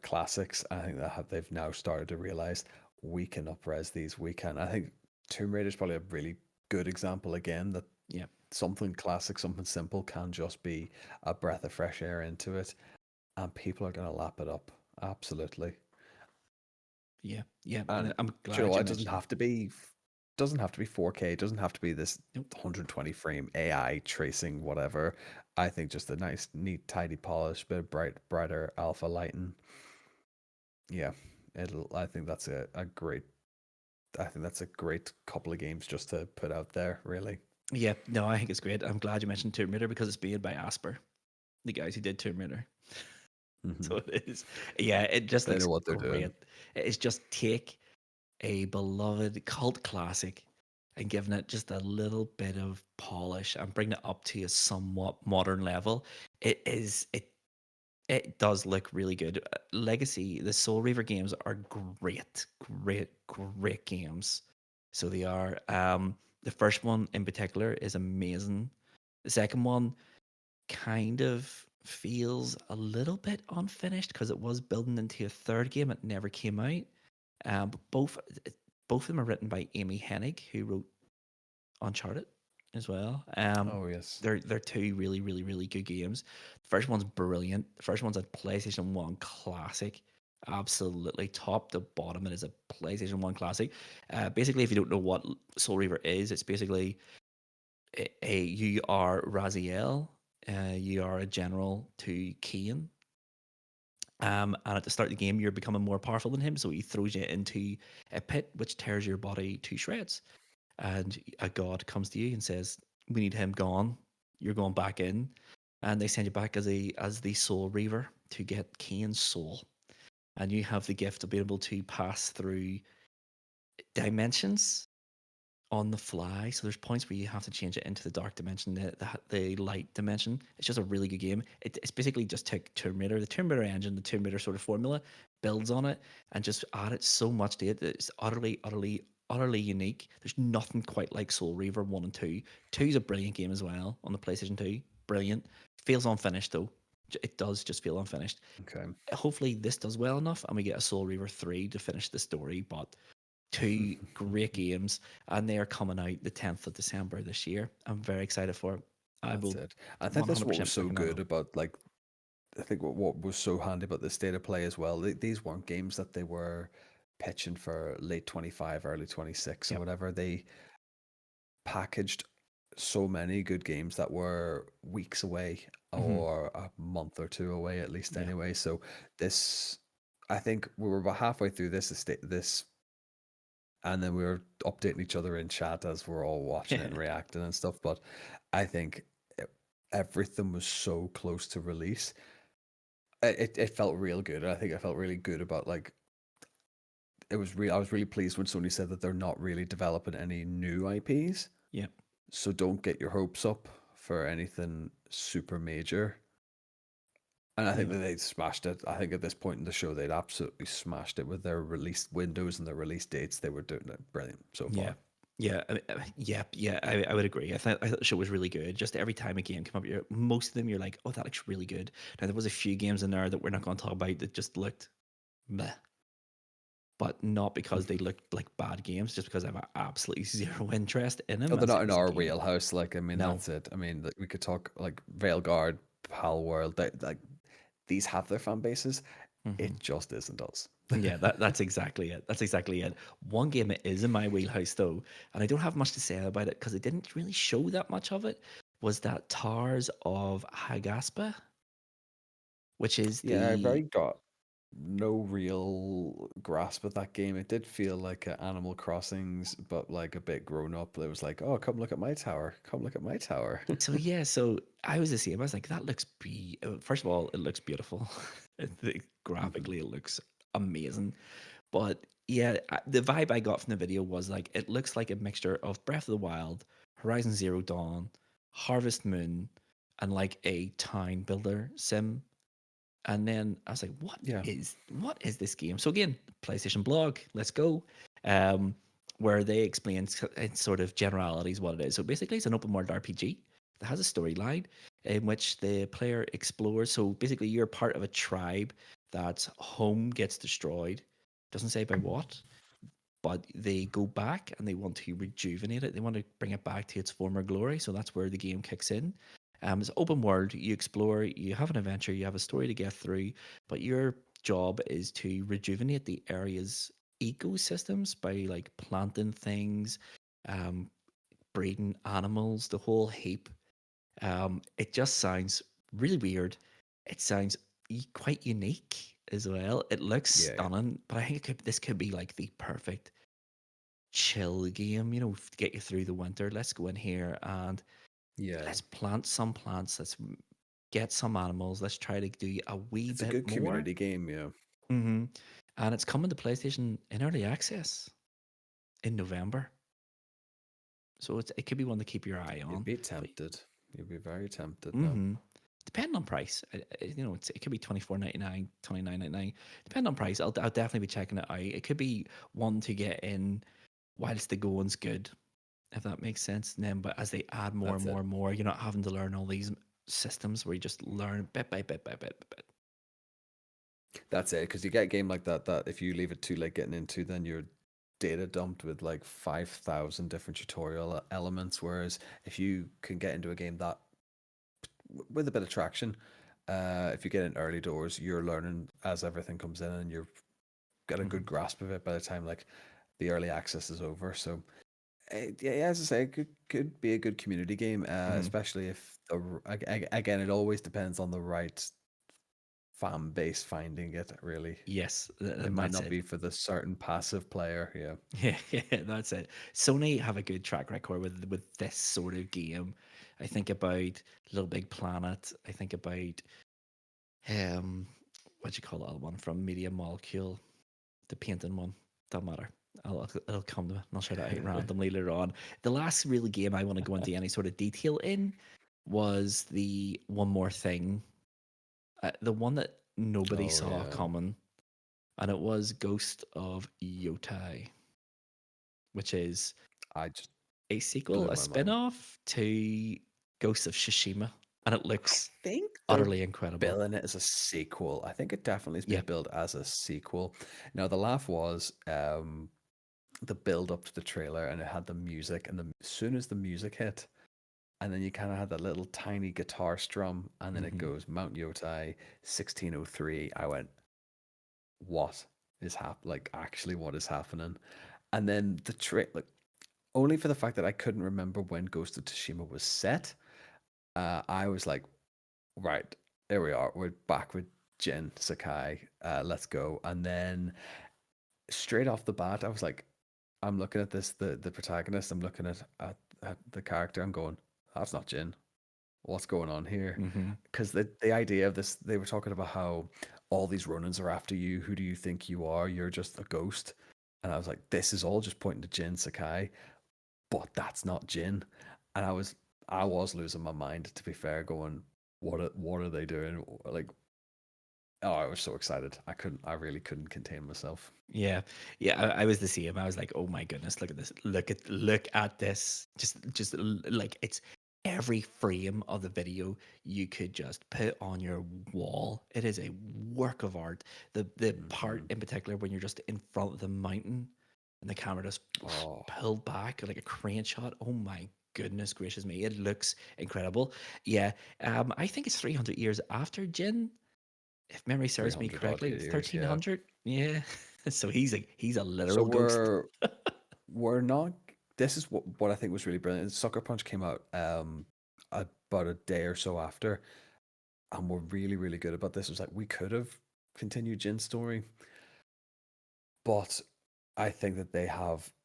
classics. I think that they've now started to realize we can upres these. We can. I think Tomb Raider is probably a really good example again that Yeah. something classic, something simple can just be a breath of fresh air into it, and people are going to lap it up. Absolutely. Yeah. Yeah. And And I'm do you know glad what? you It doesn't mentioned. have to be. Doesn't have to be 4K. It doesn't have to be this Nope. 120 frame AI tracing, whatever. I think just a nice, neat, tidy polish, bit of brighter alpha lighting. Yeah, it'll. I think that's a great. I think that's a great couple of games just to put out there. Really. Yeah. No, I think it's great. I'm glad you mentioned Tomb Raider because it's made by Asper, the guys who did Tomb Raider. Hmm. So it is. Yeah, it just They looks know what they're great. doing. It's just take a beloved cult classic and giving it just a little bit of polish and bringing it up to a somewhat modern level. It does look really good. Legacy, the Soul Reaver games are great, great, great games. So they are. The first one in particular is amazing. The second one kind of feels a little bit unfinished because it was building into a third game. It never came out. But both of them are written by Amy Hennig, who wrote Uncharted as well. Oh yes. They're two really, really, really good games. The first one's brilliant. The first one's a PlayStation 1 classic. Absolutely top to bottom. It is a PlayStation 1 classic. Basically, if you don't know what Soul Reaver is, it's basically you are Raziel, you are a general to Cain. And at the start of the game, you're becoming more powerful than him, so he throws you into a pit which tears your body to shreds. And a god comes to you and says, "We need him gone. You're going back in," and they send you back as the Soul Reaver to get Cain's soul. And you have the gift of being able to pass through dimensions on the fly. So there's points where you have to change it into the dark dimension, the light dimension. It's just a really good game. It's basically just take Tomb Raider, the Tomb Raider engine, the Tomb Raider sort of formula, builds on it, and just added so much to it that it's utterly, utterly, utterly unique. There's nothing quite like Soul Reaver 1 and 2. 2 is a brilliant game as well on the PlayStation 2. Brilliant. Feels unfinished though. It does just feel unfinished. Okay. Hopefully this does well enough and we get a Soul Reaver 3 to finish the story, but two great games, and they are coming out the 10th of December this year. I'm very excited for it. I That's will it. I think that's what was 100% be so picking that good up. about like I think what was so handy about the state of play as well. These weren't games that they were pitching for late 25, early 26 or Yep. whatever. They packaged so many good games that were weeks away Hmm. or a month or two away at least Yeah. anyway. So this I think we were about halfway through this and then we were updating each other in chat as we're all watching it and reacting and stuff. But I think everything was so close to release. It felt real good. I think I felt really good about like it was real. I was really pleased when Sony said that they're not really developing any new IPs. Yeah. So don't get your hopes up for anything super major. And I think Yeah. that they smashed it. I think at this point in the show, they'd absolutely smashed it with their release windows and their release dates. They were doing it brilliant so Yeah. far. Yeah, yeah. I would agree. I thought the show was really good. Just every time a game came up, most of them you're like, oh, that looks really good. Now there was a few games in there that we're not going to talk about that just looked meh, but not because they looked like bad games, just because I have absolutely zero interest in Oh, them they're as not in a our game. wheelhouse. Like, I mean, No. that's it. I mean, like, we could talk like Veilguard, Pal World. Like, these have their fan bases. Hmm. It just isn't us. Yeah, that's exactly it. That's exactly it. One game that is in my wheelhouse though, and I don't have much to say about it because it didn't really show that much of it, was that Tars of Hagaspa, which is Yeah, I the very got no real grasp of that game. It did feel like Animal Crossings, but like a bit grown up. It was like, oh, come look at my tower. Come look at my tower. so yeah, so I was the same. I was like, that looks first of all, it looks beautiful. Mhm. Graphically, it looks amazing. But yeah, the vibe I got from the video was like it looks like a mixture of Breath of the Wild, Horizon Zero Dawn, Harvest Moon, and like a town builder sim. And then I was like, Yeah. what is this game? So again, PlayStation blog, let's go. Um, where they explain in sort of generalities what it is. So basically it's an open world RPG that has a storyline in which the player explores. So basically you're part of a tribe that's home gets destroyed. Doesn't say by what, but they go back and they want to rejuvenate it. They want to bring it back to its former glory. So that's where the game kicks in. It's open world. You explore. You have an adventure. You have a story to get through. But your job is to rejuvenate the area's ecosystems by like planting things, um, breeding animals, the whole heap. It just sounds really weird. It sounds quite unique as well. It looks Yeah. Yeah. stunning, but I think this could be like the perfect chill game, to get you through the winter. Let's go in here and Yeah. let's plant some plants. Let's get some animals. Let's try to do a wee It's a bit good more. community game. Yeah. Hmm. And it's coming to PlayStation in early access in November. So it could be one to keep your eye You'd on. be But tempted. You'd be very tempted now. hmm depending on price, it could be 24.99, 29.99. Depending on price, I'll definitely be checking it out. It could be one to get in whilst the going's good, if that makes sense. And then, but as they add more and That's more it. and more, you're not having to learn all these systems where you just learn bit by bit by bit by bit. That's it. Because you get a game like that, that if you leave it too late getting into, then you're data dumped with like 5,000 different tutorial elements. Whereas if you can get into a game that with a bit of traction, if you get in early doors, you're learning as everything comes in, and you've got a good Mhm. grasp of it by the time like the early access is over. So yeah, as I say, it could be a good community game, Mhm. especially if again, it always depends on the right fan base finding it. Really, Yes, it and might that's not it. be for the certain passive player. Yeah, Yeah, yeah, that's it. Sony have a good track record with this sort of game. I think about Little Big Planet. I think about um, what do you call that one from Media Molecule, the painting one. Don't matter. It'll come to me. I'll shout it out randomly later on. The last real game I want to go into any sort of detail in was the One More Thing, the one that nobody oh saw yeah, coming, and it was Ghost of Yotai, which is I just a sequel, blew a my mind. spin-off to Ghost of Tsushima, and it I looks think they're utterly incredible. billing it as a sequel. I think it definitely has been Yep. billed as a sequel. Now the laugh was the build up to the trailer, and it had the music, and as soon as the music hit, and then you kind of had that little tiny guitar strum, and then it Hmm. goes Mount Yotai 1603. I went, what is like actually what is happening? And then the trick, like only for the fact that I couldn't remember when Ghost of Tsushima was set, I was like, right, there we are. We're back with Jin Sakai. Let's go. And then straight off the bat, I was like, I'm looking at this, the protagonist. I'm looking at the character. I'm going, that's not Jin. what's going on here? Mm-hmm. Because the idea of this, they were talking about how all these Ronins are after you. Who do you think you are? You're just a ghost. And I was like, this is all just pointing to Jin Sakai, but that's not Jin. And I was losing my mind, to be fair, going, what are they doing? Like, oh, I was so excited. I really couldn't contain myself. Yeah, yeah, I was the same. I was like, "Oh my goodness, look at this! Look at this! Like it's every frame of the video you could just put on your wall. It is a work of art. The part Hmm. in particular when you're just in front of the mountain and the camera just Oh, pulled back like a crane shot. Oh my goodness gracious me! It looks incredible. Yeah, I think it's 300 years after Jin, if memory serves me 300 odd correctly, years, yeah. 1300. Yeah. So he's a So literal ghost. we're not. This is what I think was really brilliant. Sucker Punch came out about a day or so after, and we're really really good about this. It was like we could have continued Jin's story, but I think that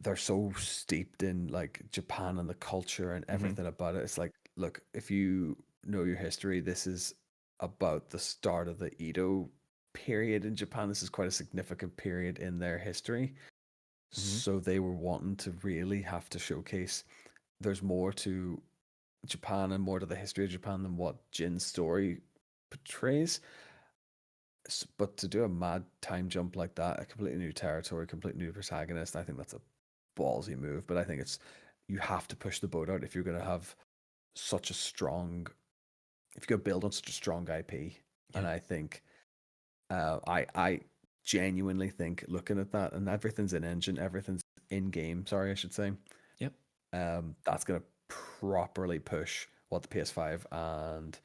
they're so steeped in like Japan and the culture and Hmm. everything about it. It's like, look, if you know your history, this is about the start of the Edo period in Japan. This is quite a significant period in their history. Hmm. So they were wanting to really have to showcase there's more to Japan and more to the history of Japan than what Jin's story portrays. But to do a mad time jump like that, a completely new territory, completely new protagonist, I think that's a ballsy move. But I think you have to push the boat out if you're going to have such a strong, if you're going to build on such a strong IP. And Yep. I think, I genuinely think looking at that, and everything's in engine, everything's in game. Sorry, I should say. Yep. That's going to properly push what the PS5 and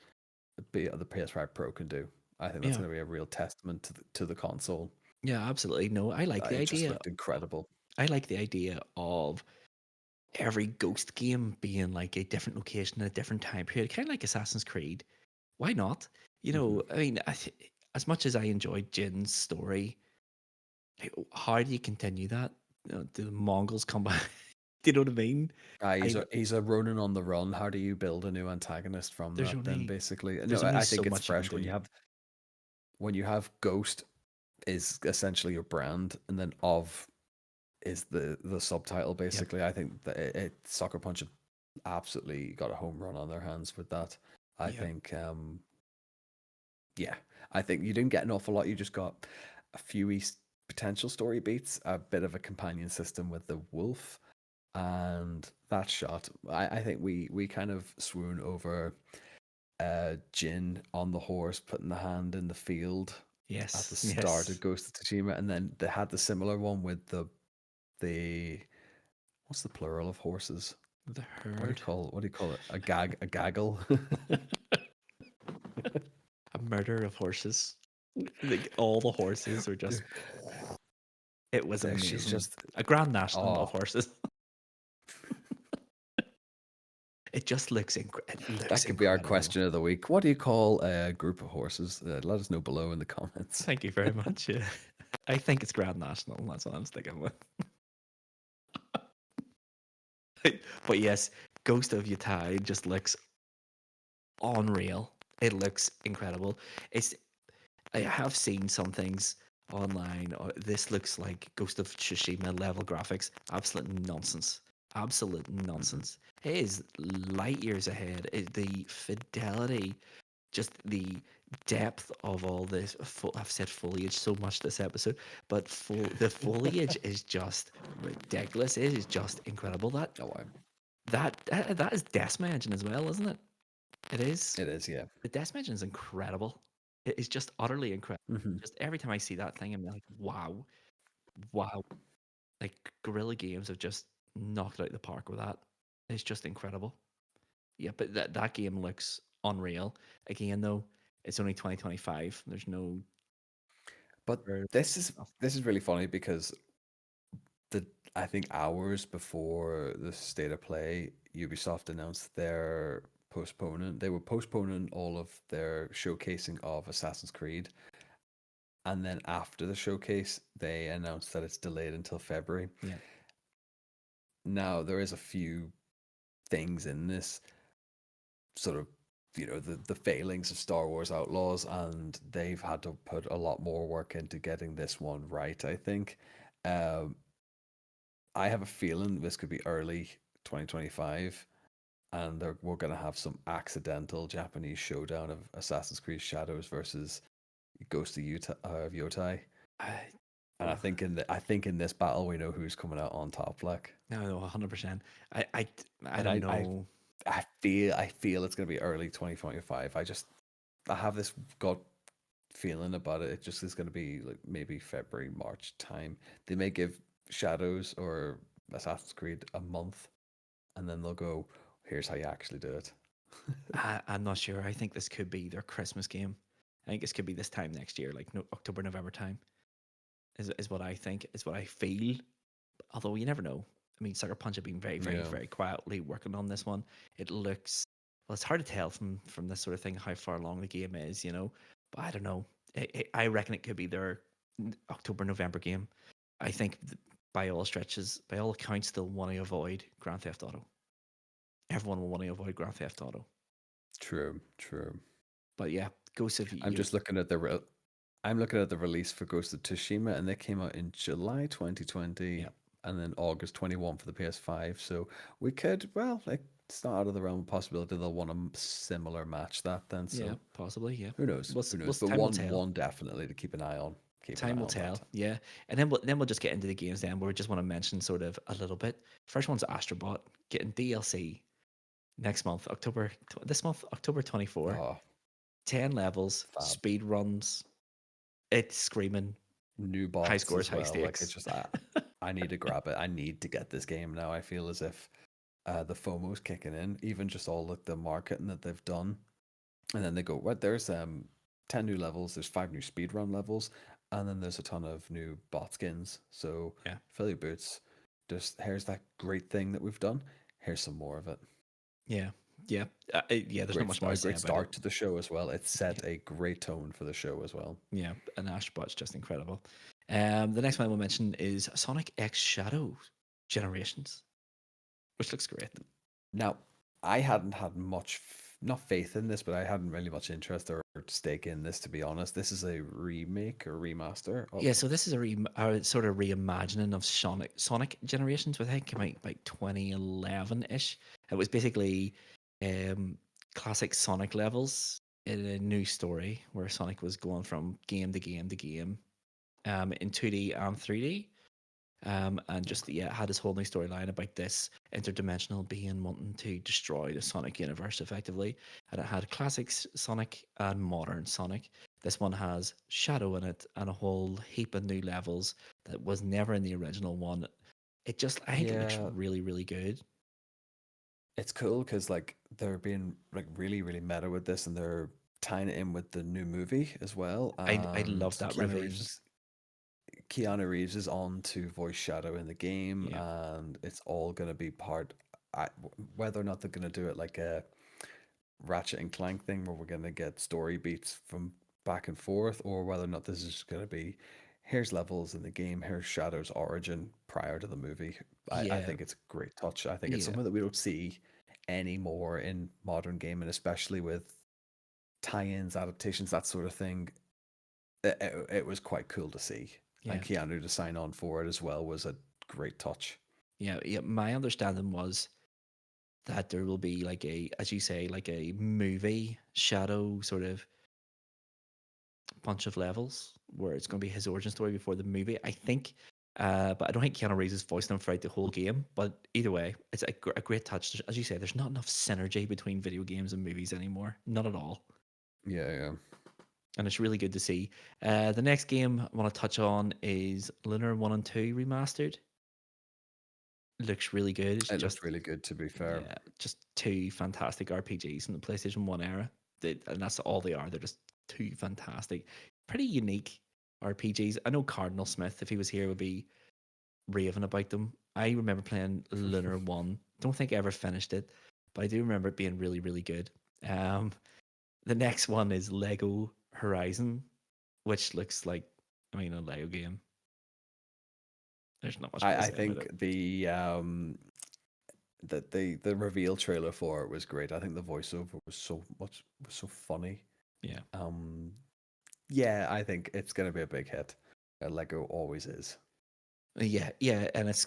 the PS5 Pro can do. I think that's Yeah. going to be a real testament to the console. Yeah, absolutely. No, It just looked incredible. I like the idea of every ghost game being like a different location at a different time period, kind of like Assassin's Creed. Why not? Hmm. I mean, as much as I enjoyed Jin's story, like, how do you continue that? Do the Mongols come back? Do you know what I mean? He's I a Ronin on the run. How do you build a new antagonist from there's that? Then only basically, no, there's only I so think it's much you can fresh do. when you have Ghost is essentially your brand, and then of is the subtitle. Yep. Basically, I think that Sucker Punch have absolutely got a home run on their hands with that. I Yep. think, yeah, I think you didn't get an awful lot. You just got a few potential story beats, a bit of a companion system with the wolf, and that shot. I think we kind of swoon over Jin on the horse, putting the hand in the field at the Yes. start of Yes. Ghost of Tsushima, and then they had the similar one with the what's the plural of horses? The herd. What do you call it? A gaggle. A murder of horses. Like all the horses are just. It was She's amazing. just A grand national of oh, horses. It just looks it that looks could be our incredible. question of the week. What do you call a group of horses? Let us know below in the comments. Thank you very much. Yeah. I think it's grand national. That's what I'm sticking with. But yes, Ghost of Yatai just looks unreal. It looks incredible. It's I have seen some things online. This looks like Ghost of Tsushima level graphics. Absolute nonsense. Absolute Hmm. nonsense. It is light years ahead. The fidelity, just the depth of all this. I've said foliage so much this episode, but the foliage is just ridiculous. It is just incredible. Oh, wow. That is Decima Engine as well, isn't it? It is. It is, yeah. The Decima Engine is incredible. It is just utterly incredible. Hmm. Just every time I see that thing, I'm like, wow, wow. Like Guerrilla Games have just knocked it out the park with that. It's just incredible. Yeah, but that game looks unreal. Again, though, it's only 2025. There's no. But Or- this is really funny because the I think hours before the state of play, Ubisoft announced they were postponing all of their showcasing of Assassin's Creed, and then after the showcase, they announced that it's delayed until February. Yeah. Now there is a few things in this sort of the failings of Star Wars Outlaws, and they've had to put a lot more work into getting this one right, I think. Um, I have a feeling this could be early 2025, and we're going to have some accidental Japanese showdown of Assassin's Creed Shadows versus Ghost of Yotai. I, And I think in this battle we know who's coming out on top. Like, no, 100%. I, I, I and don't I know. I feel it's going to be early 2025. I have this gut feeling about it. It just is going to be like maybe February, March time. They may give Shadows or Assassin's Creed a month, and then they'll go, "Here's how you actually do it." I'm not sure. I think this could be their Christmas game. I think this could be this time next year, like no, October, November time. Is what I think. Is what I feel. Although you never know. I mean, Sucker Punch have been very, very, Yeah, very quietly working on this one. It looks well. It's hard to tell from this sort of thing how far along the game is, But I don't know. I reckon it could be their October, November game. I think by all stretches, by all accounts, they'll want to avoid Grand Theft Auto. Everyone will want to avoid Grand Theft Auto. true, true. But yeah, Ghost of I'm you. just looking at I'm looking at the release for Ghost of Tsushima, and they came out in July 2020, Yeah, and then August 21 for the PS5. So we could, well, like, it's not out of the realm of possibility they'll want a similar match that then. yeah, So possibly. Yeah. who knows? Who knows? But Time will one tell. one definitely to keep an eye on. Keep an Time eye will on that. tell. Yeah, and then we'll just get into the games then, where we just want to mention sort of a little bit. First one's Astrobot getting DLC next month, this month, October 24. Oh, 10 levels, fab. speed runs. It's screaming New high bots scores, as high well. Like, it's stakes. just I need to grab it. I need to get this game now. I feel as if the FOMO's kicking in, even just all like the marketing that they've done. And then they go, what? There's 10 new levels, there's 5 new speedrun levels, and then there's a ton of new bot skins. So Yeah, fill your boots. Just here's that great thing that we've done. Here's some more of it. yeah, yeah, yeah. There's not much more to A say great about it. start to the show as well. It Yeah, set a great tone for the show as well. yeah. And Astrobot's just incredible. The next one we'll mention is Sonic X Shadow Generations, which looks great. Now, I hadn't had much, not faith in this, but I hadn't really much interest or stake in this, to be honest. This is a remake or remaster Yeah, of. so this is a sort of reimagining of Sonic Generations, which I think came out like 2011-ish. It was basically um, classic Sonic levels in a new story where Sonic was going from game to game to game in 2D and 3D. And just Okay. yeah, it had this whole new storyline about this interdimensional being wanting to destroy the Sonic universe effectively, and it had classic Sonic and modern Sonic. This one has Shadow in it and a whole heap of new levels that was never in the original one. I think it looks Yeah, really, really good. it's cool because like they're being like really really meta with this, and they're tying it in with the new movie as well. I And love that reveal. Keanu Reeves is on to voice Shadow in the game, Yeah, and it's all gonna be part. Whether or not they're gonna do it like a Ratchet and Clank thing where we're gonna get story beats from back and forth, or whether or not this is just gonna be here's levels in the game, here's Shadow's origin prior to the movie. I yeah, think it's a great touch. I think it's yeah, something that we don't see anymore in modern gaming, especially with tie-ins, adaptations, that sort of thing. It was quite cool to see, and yeah, Keanu to sign on for it as well was a great touch. yeah, yeah. My understanding was that there will be like as you say, like a movie Shadow sort of bunch of levels where it's going to be his origin story before the movie. I think, but I don't think Keanu Reeves is voicing him throughout the whole game. But either way, it's a great touch. As you say, there's not enough synergy between video games and movies anymore. Not at all. Yeah, yeah. And it's really good to see. The next game I want to touch on is Lunar 1 and 2 remastered. Looks really good. It's It looks just really good, to be fair. yeah, just two fantastic RPGs from the PlayStation 1 era. And that's all they are. They're just two fantastic, pretty unique RPGs. I know Cardinal Smith, if he was here, would be raving about them. I remember playing Lunar 1. Don't think I ever finished it, but I do remember it being really, really good. Um, the next one is Lego Horizon, which looks like, I mean, a Lego game. There's not much more to I say about think it. the reveal trailer for it was great. I think the voiceover was so funny. Yeah. Um, yeah, I think it's gonna be a big hit, like it always is. Yeah, yeah, and it's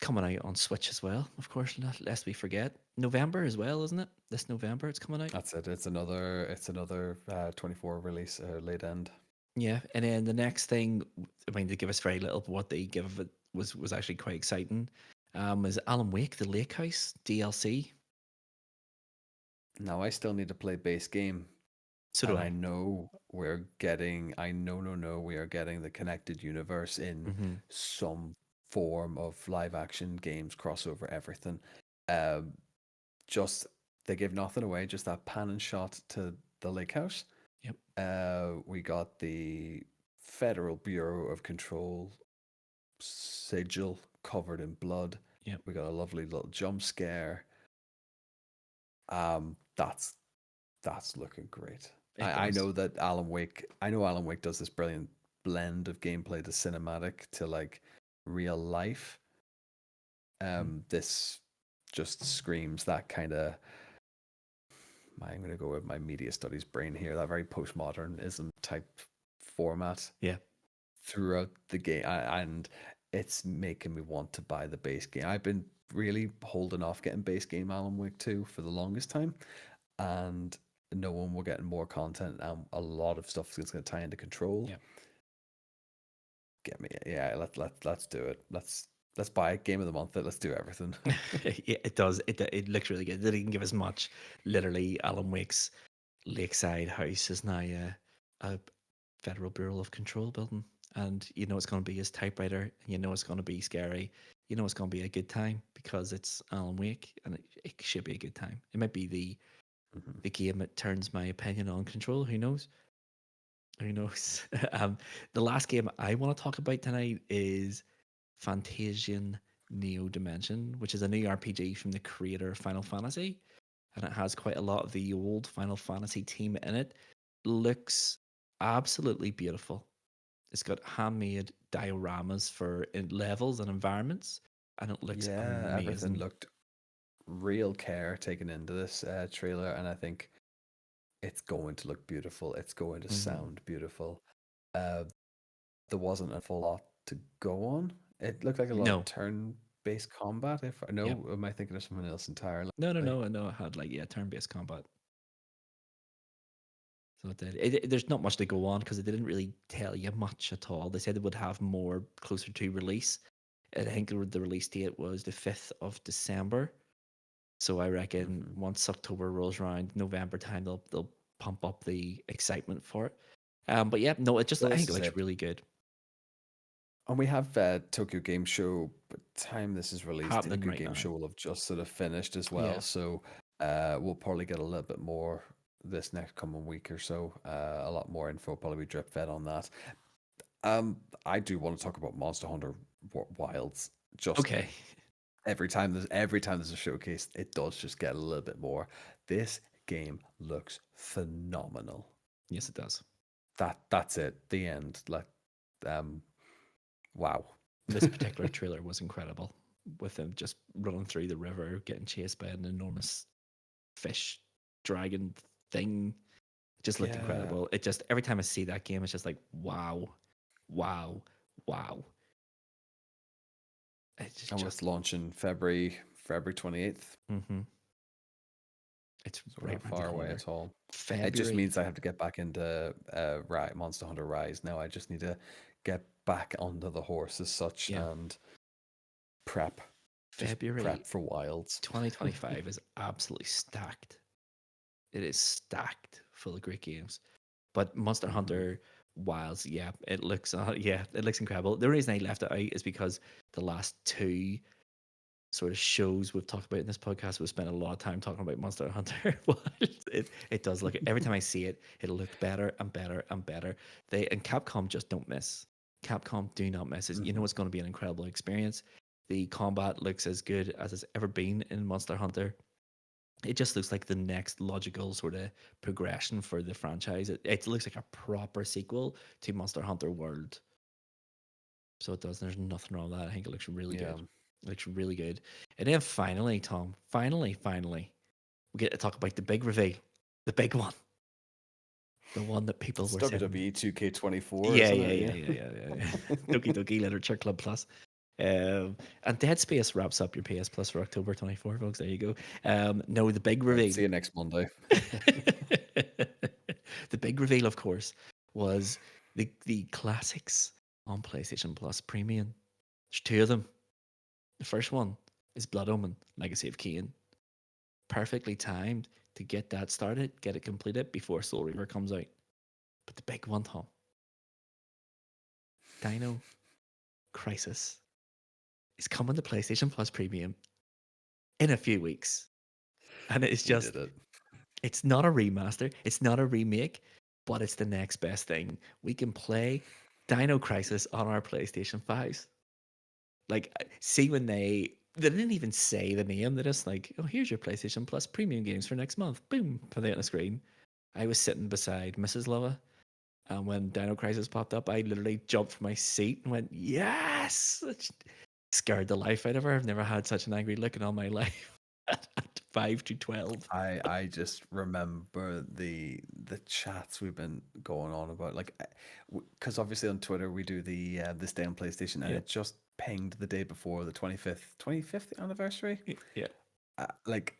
coming out on Switch as well, of course, lest we forget. November as well, isn't it? This November it's coming out. That's it. It's another 24 release late end. Yeah, and then the next thing, I mean, they give us very little, but what they give it was actually quite exciting. Is Alan Wake, the Lake House DLC. Now I still need to play base game, So do and I I. know we're getting. I know, no, no, we are getting the connected universe in Hmm. some form of live action games crossover everything. Um, just they give nothing away. Just that pan and shot to the lake house. Yep. We got the Federal Bureau of Control sigil covered in blood. Yep. We got a lovely little jump scare. That's looking great. It I does. know that Alan Wake. I know Alan Wake does this brilliant blend of gameplay to cinematic to like real life. Mhm. This just screams that kind of. I'm going to go with my media studies brain here. That very postmodernism type format Yeah. throughout the game, and it's making me want to buy the base game. I've been really holding off getting base game Alan Wake 2 for the longest time, and knowing we're getting more content and a lot of stuff that's going to tie into Control. Yeah. Get me, yeah. Let's do it. Let's buy it. Game of the month. Let's do everything. Yeah, it does. It looks really good. They didn't give us much. Literally, Alan Wake's lakeside house is now a Federal Bureau of Control building, and you know it's going to be his typewriter, and you know it's going to be scary. You know it's going to be a good time because it's Alan Wake, and it should be a good time. It might be Mhm. the game that turns my opinion on Control. Who knows? Who knows? The last game I want to talk about tonight is Fantasian Neo Dimension, which is a new RPG from the creator of Final Fantasy, and it has quite a lot of the old Final Fantasy team in it. Looks absolutely beautiful. It's got handmade dioramas for levels and environments, and it looks Yeah, everything amazing. looked real care taken into this trailer, and I think it's going to look beautiful. It's going to Hmm. sound beautiful. Uh, there wasn't a full lot to go on. It looked like a lot of No, turn-based combat. If I yep. know, am I thinking of something else entirely? No, no, no, no. It had like turn-based combat. So it did. There's not much to go on because they didn't really tell you much at all. They said they would have more closer to release. And I think the release date was the 5th of December. So I reckon Hmm. once October rolls around, November time, they'll pump up the excitement for it. But yeah, no, Well, I this think it is looks it. really good. And we have Tokyo Game Show. By the time this is released, Happening Tokyo right Game now. Show will have just sort of finished as Yeah. well. So we'll probably get a little bit more this next coming week or so. A lot more info will probably be drip fed on that. I do want to talk about Monster Hunter Wilds. Just Okay. every time there's a showcase, it does just get a little bit more. This game looks phenomenal. Yes, it does. That's it. The end. Like, um, wow. This particular trailer was incredible with him just running through the river, getting chased by an enormous fish dragon thing. It just looked Yeah. incredible. It just every time I see that game, it's just like wow, wow, wow. It's And just it's launching February 28th. mm-hmm. It's So we're right not around the far away corner. at all. It just February. means I have to get back into Monster Hunter Rise now. I just need to get back onto the horse as such Yeah. and prep. Just February prep for Wilds. 2025 is absolutely stacked. It is stacked full of great games. But Monster Hmm. Hunter Wilds, yeah, it looks incredible. The reason I left it out is because the last two sort of shows we've talked about in this podcast, we've spent a lot of time talking about Monster Hunter Wilds. It does look every time I see it, it'll look better and better and better. And Capcom just don't miss. Capcom do not miss. You know Hmm. it's going to be an incredible experience. The combat looks as good as it's ever been in Monster Hunter. It just looks like the next logical sort of progression for the franchise. It looks like a proper sequel to Monster Hunter World. So it does. There's nothing wrong with that. I think it looks really Yeah. good. Looks really good. And then finally, Tom, finally, we get to talk about the big reveal, the big one, the one that people It's were saying. WWE 2K24, Yeah, isn't yeah, it? yeah, yeah, yeah, yeah. Doki Doki Literature Club Plus. And Dead Space wraps up your PS Plus for October 24, folks. There you go. No, the big Right. reveal. See you next Monday. The big reveal, of course, was the classics on PlayStation Plus Premium. There's two of them. The first one is Blood Omen, Legacy of Kain. Perfectly timed to get that started, get it completed before Soul Reaver comes out. But the big one, Tom, Dino Crisis, is coming to PlayStation Plus Premium in a few weeks. And it's We just, did it. it's not a remaster, it's not a remake, but it's the next best thing. We can play Dino Crisis on our PlayStation 5s. Like, see when they didn't even say the name. They're just like, oh, here's your PlayStation Plus premium games for next month. Boom, put it on the screen. I was sitting beside Mrs. Luvva, and when Dino Crisis popped up, I literally jumped from my seat and went, yes! It scared the life out of her. I've never had such an angry look in all my life at 5 to 12. I just remember the chats we've been going on about, like, because obviously on Twitter we do the this day on PlayStation, and Yep. it just pinged the day before the 25th anniversary. Yeah. Like,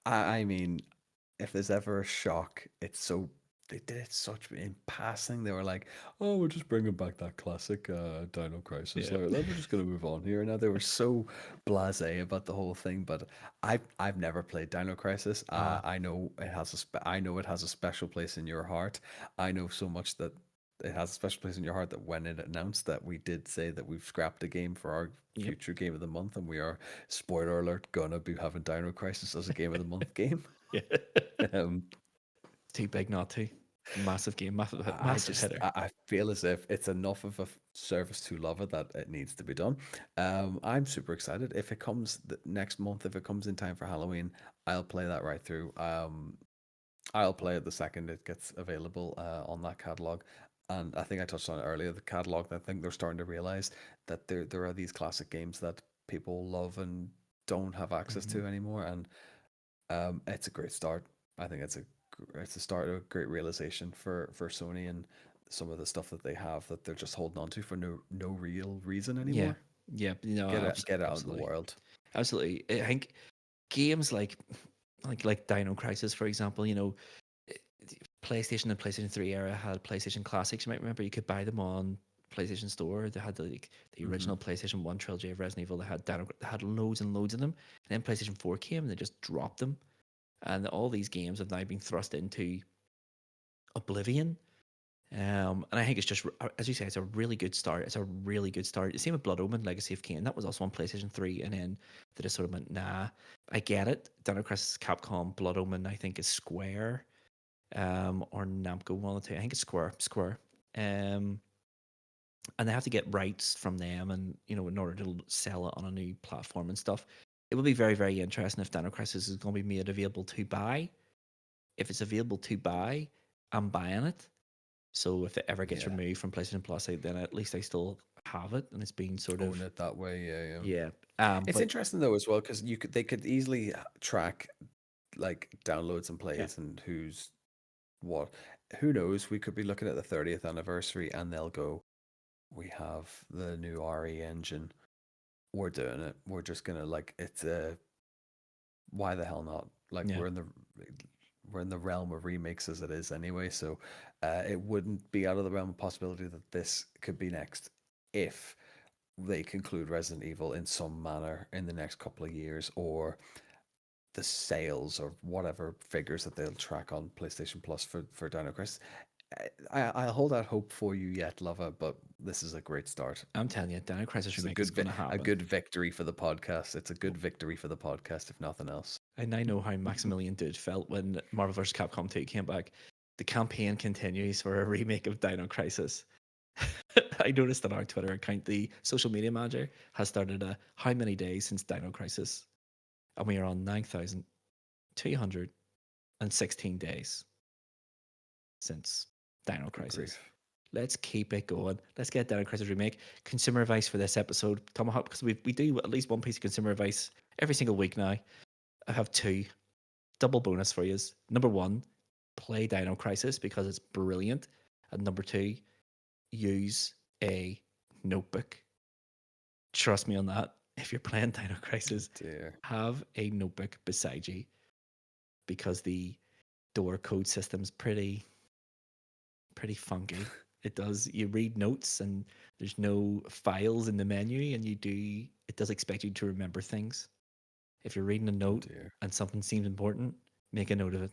I mean, if there's ever a shock, it's so they did it such in passing. They were like, "Oh, we're just bringing back that classic Dino Crisis. Yeah. Like, we're just gonna move on here." Now they were so blasé about the whole thing, but I've never played Dino Crisis. Ah, I know it has I know it has a special place in your heart. I know so much that it has a special place in your heart that when it announced that we did say that we've scrapped a game for our yep. future game of the month, and we are, spoiler alert, gonna be having Dino Crisis as a game of the month game. Yeah. Um, Too big not to. Massive game, massive, I massive just hitter. I feel as if it's enough of a service to love it that it needs to be done. I'm super excited. If it comes next month, if it comes in time for Halloween, I'll play that right through. I'll play it the second it gets available on that catalog. And I think I touched on it earlier. The catalog, I think they're starting to realize that there are these classic games that people love and don't have access Mhm. to anymore, and it's a great start. I think it's a start of a great realization for Sony and some of the stuff that they have that they're just holding on to for no real reason Yeah, anymore. yeah, Get it out in the absolutely, world. absolutely. I think games like Dino Crisis, for example, eh, PlayStation and PlayStation 3 era had PlayStation Classics. You might remember you could buy them on PlayStation Store. They had the Hmm. original PlayStation 1 trilogy of Resident Evil. They had loads and loads of them. And then PlayStation 4 came and they just dropped them. And all these games have now been thrust into oblivion. And I think it's just, as you say, it's a really good start. It's a really good start. The same with Blood Omen, Legacy of Kain. That was also on PlayStation 3. And then they just sort of went, nah, I get it. Dino Crisis, Capcom, Blood Omen, I think is Square, or Namco, one of the two. I think it's Square. Um, and they have to get rights from them, and in order to sell it on a new platform and stuff. It will be very, very interesting if Dino Crisis is going to be made available to buy. If it's available to buy, I'm buying it. So if it ever gets Yeah, removed from PlayStation Plus, then at least I still have it, and it's being sort own of, it that way. Yeah, yeah. yeah. It's But interesting though as well because they could easily track like downloads and yeah, plays and who's what. Who knows? We could be looking at the 30th anniversary and they'll go, "We have the new RE engine. We're doing it. We're just gonna like it's a why the hell not? Like yeah, we're in the realm of remakes as it is anyway, so it wouldn't be out of the realm of possibility that this could be next if they conclude Resident Evil in some manner in the next couple of years, or the sales or whatever figures that they'll track on PlayStation Plus for Dino Crisis. I'll hold out hope for you yet, Lova, but this is a great start. I'm telling you, Dino Crisis It's a remake is going to a happen. good victory for the podcast. It's a good victory for the podcast, if nothing else. And I know how Maximilian Dude felt when Marvel vs. Capcom 2 came back. The campaign continues for a remake of Dino Crisis. I noticed on our Twitter account, the social media manager has started a how many days since Dino Crisis, and we are on 9,216 days since Dino Good Crisis. grief. Let's keep it going. Let's get Dino Crisis remake. Consumer advice for this episode, Tomahawk, because we do at least one piece of consumer advice every single week now. I have two double bonus for you. Number one, play Dino Crisis because it's brilliant, and number two, use a notebook. Trust me on that. If you're playing Dino Crisis, Dear. have a notebook beside you because the door code system's pretty funky. It does. You read notes and there's no files in the menu, and it does expect you to remember things. If you're reading a Oh note dear. and something seems important, make a note of it.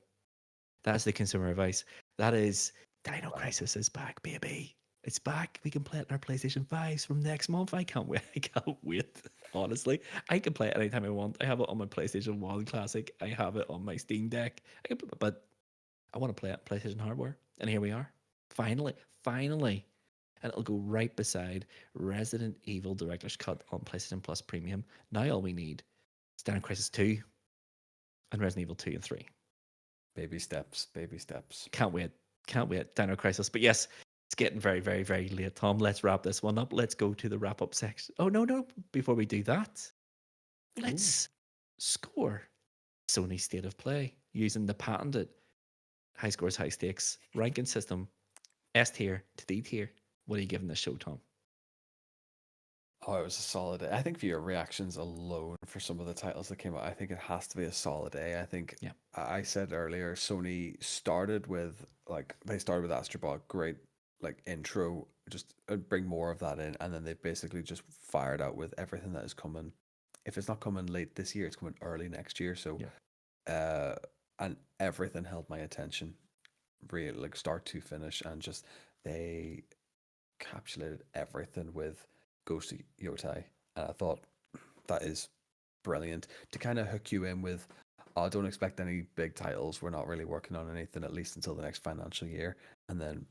That's the consumer advice. That is Dino Wow. Crisis is back, baby. It's back. We can play it on our PlayStation 5s from next month. I can't wait. I can't wait. Honestly, I can play it anytime I want. I have it on my PlayStation 1 Classic. I have it on my Steam Deck. But I want to play it on PlayStation hardware. And here we are. Finally. And it'll go right beside Resident Evil Director's Cut on PlayStation Plus Premium. Now all we need is Dino Crisis 2 and Resident Evil 2 and 3. Baby steps. Baby steps. Can't wait. Can't wait. Dino Crisis. But yes, it's getting very, very, very late, Tom. Let's wrap this one up. Let's go to the wrap up section. Oh, no. Before we do that, Ooh. let's score Sony's State of Play using the patented high scores, high stakes ranking system, S tier to D tier. What are you giving this show, Tom? Oh, it was a solid A. I think for your reactions alone for some of the titles that came out, I think it has to be a solid A. I think Yeah. I said earlier, Sony started with they started with Astrobot, great intro, just bring more of that in, and then they basically just fired out with everything that is coming. If it's not coming late this year, it's coming early next year. So, and everything held my attention, really, like start to finish, and just they encapsulated everything with Ghost of Yotai, and I thought that is brilliant to kind of hook you in with. I don't expect any big titles. We're not really working on anything at least until the next financial year, and then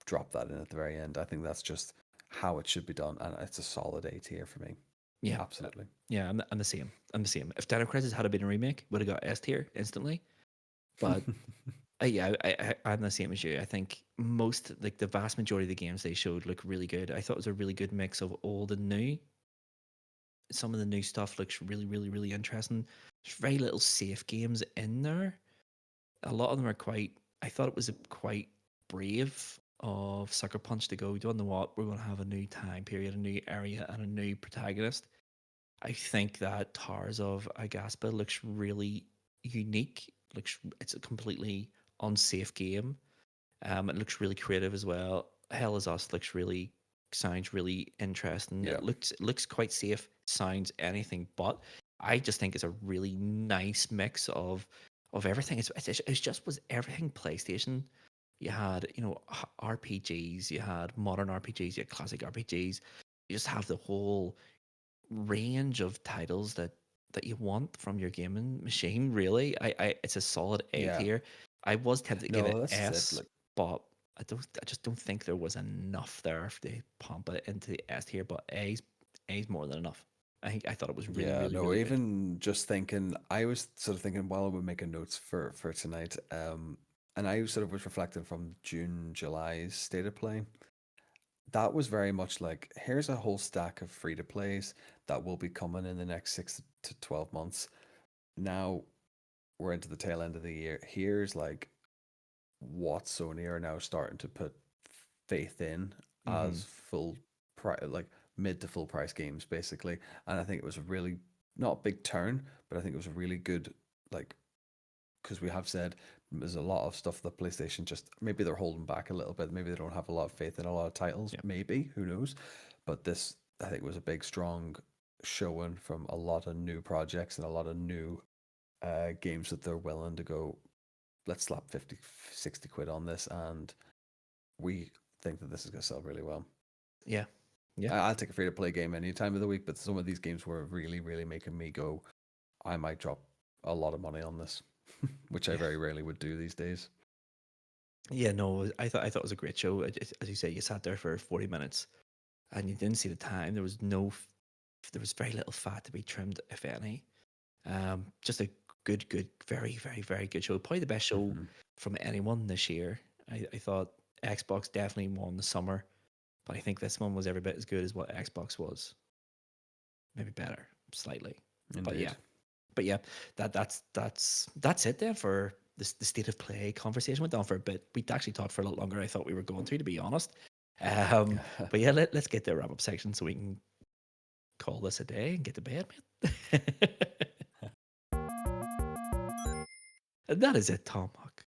drop that in at the very end. I think that's just how it should be done, and it's a solid A tier for me. Yeah, Absolutely. yeah, I'm the same. I'm the same. If Dino Crisis had been a remake, would have got S tier instantly. But yeah, I'm the same as you. I think most, like the vast majority of the games they showed look really good. I thought it was a really good mix of old and new. Some of the new stuff looks really, really, really interesting. There's very little safe games in there. A lot of them are quite. I thought it was quite brave of Sucker Punch to go. Don't know what, we're going to have a new time period, a new area, and a new protagonist. I think that Tars of Agaspa looks really unique. It's a completely unsafe game. It looks really creative as well. Hell is Us sounds really interesting. Yeah. It looks quite safe. Sounds anything but. I just think it's a really nice mix of everything. It's just was everything PlayStation. You had RPGs, you had modern RPGs, you had classic RPGs. You just have the whole range of titles that you want from your gaming machine. Really, I it's a solid A Yeah. tier. I was tempted to give No, it this is it. S, but I just don't think there was enough there for the pump it into the S tier. But A's more than enough. I thought it was really, Yeah, really, no, really good. even just thinking, I was sort of thinking while we were making notes for tonight, and I sort of was reflecting from June, July's state of play. That was very much like, here's a whole stack of free to plays that will be coming in the next 6 to 12 months. Now we're into the tail end of the year. Here's like what Sony are now starting to put faith in Mm-hmm. as full price, like mid to full price games, basically. And I think it was a really not a big turn, but I think it was a really good like because we have said there's a lot of stuff that PlayStation just maybe they're holding back a little bit. Maybe they don't have a lot of faith in a lot of titles. Yeah. Maybe who knows? But this I think was a big strong showing from a lot of new projects and a lot of new games that they're willing to go. Let's slap 50, 60 quid on this, and we think that this is going to sell really well. Yeah. Yeah. I'll take a free to play game any time of the week, but some of these games were really, really making me go, I might drop a lot of money on this, which I very rarely would do these days. Yeah. No, I thought it was a great show. As you say, you sat there for 40 minutes and you didn't see the time. There was very little fat to be trimmed, if any. Just a good, very, very, very good show. Probably the best show Mm-hmm. from anyone this year. I thought Xbox definitely won the summer, but I think this one was every bit as good as what Xbox was. Maybe better, slightly. But yeah, Indeed. but yeah, that's it then for the state of play conversation. Went on for a bit. We actually talked for a lot longer than I thought we were going to be honest. But yeah, let's get the wrap up section so we can call this a day and get to bed, man. And that is it, Tomahawk.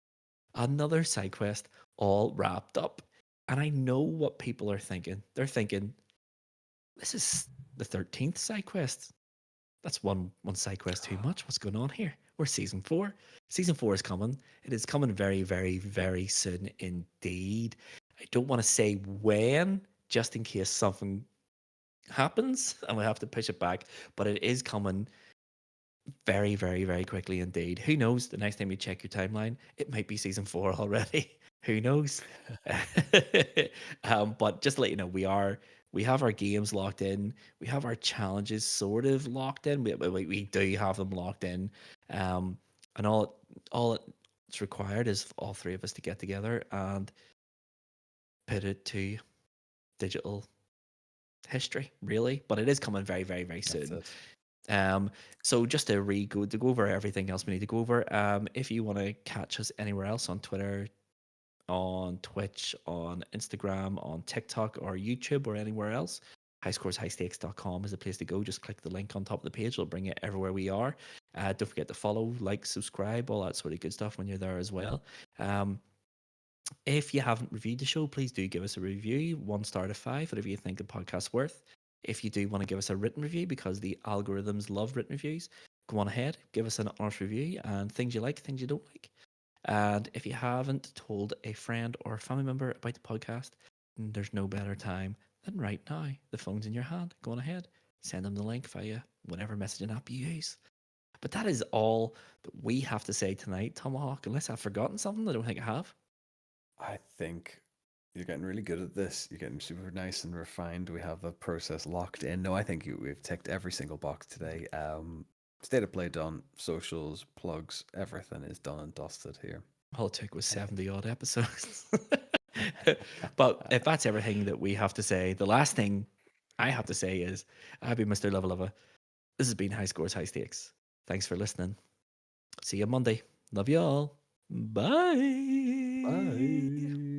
Another side quest all wrapped up. And I know what people are thinking. They're thinking, this is the 13th side quest. That's one side quest too much. What's going on here? We're season 4. Season 4 is coming. It is coming very, very, very soon indeed. I don't want to say when, just in case something happens and we have to push it back, but it is coming very, very, very quickly indeed. Who knows? The next time you check your timeline, it might be season 4 already. Who knows? But just to let you know, we have our games locked in. We have our challenges sort of locked in. We do have them locked in. And all it's required is all three of us to get together and put it to digital history, really. But it is coming very, very, very That's soon. it. So just to go over everything else we need to go over. If you want to catch us anywhere else on Twitter, on Twitch, on Instagram, on TikTok or YouTube or anywhere else, highscoreshighstakes.com is the place to go. Just click the link on top of the page. It'll bring you everywhere we are. Don't forget to follow, like, subscribe, all that sort of good stuff when you're there as well. If you haven't reviewed the show, please do give us a review, 1 star to 5, whatever you think the podcast's worth. If you do want to give us a written review, because the algorithms love written reviews, go on ahead, give us an honest review and things you like, things you don't like. And if you haven't told a friend or family member about the podcast, there's no better time than right now. The phone's in your hand. Go on ahead, send them the link via whatever messaging app you use. But that is all that we have to say tonight, Tomahawk, unless I've forgotten something. I don't think I have. I think you're getting really good at this. You're getting super nice and refined. We have the process locked in. No, I think we've ticked every single box today. State of play done, socials, plugs, everything is done and dusted here. All it took was 70 odd episodes. But if that's everything that we have to say, the last thing I have to say is I've been Mr. Luvva Luvva. This has been High Scores, High Stakes. Thanks for listening. See you Monday. Love you all. Bye. Bye.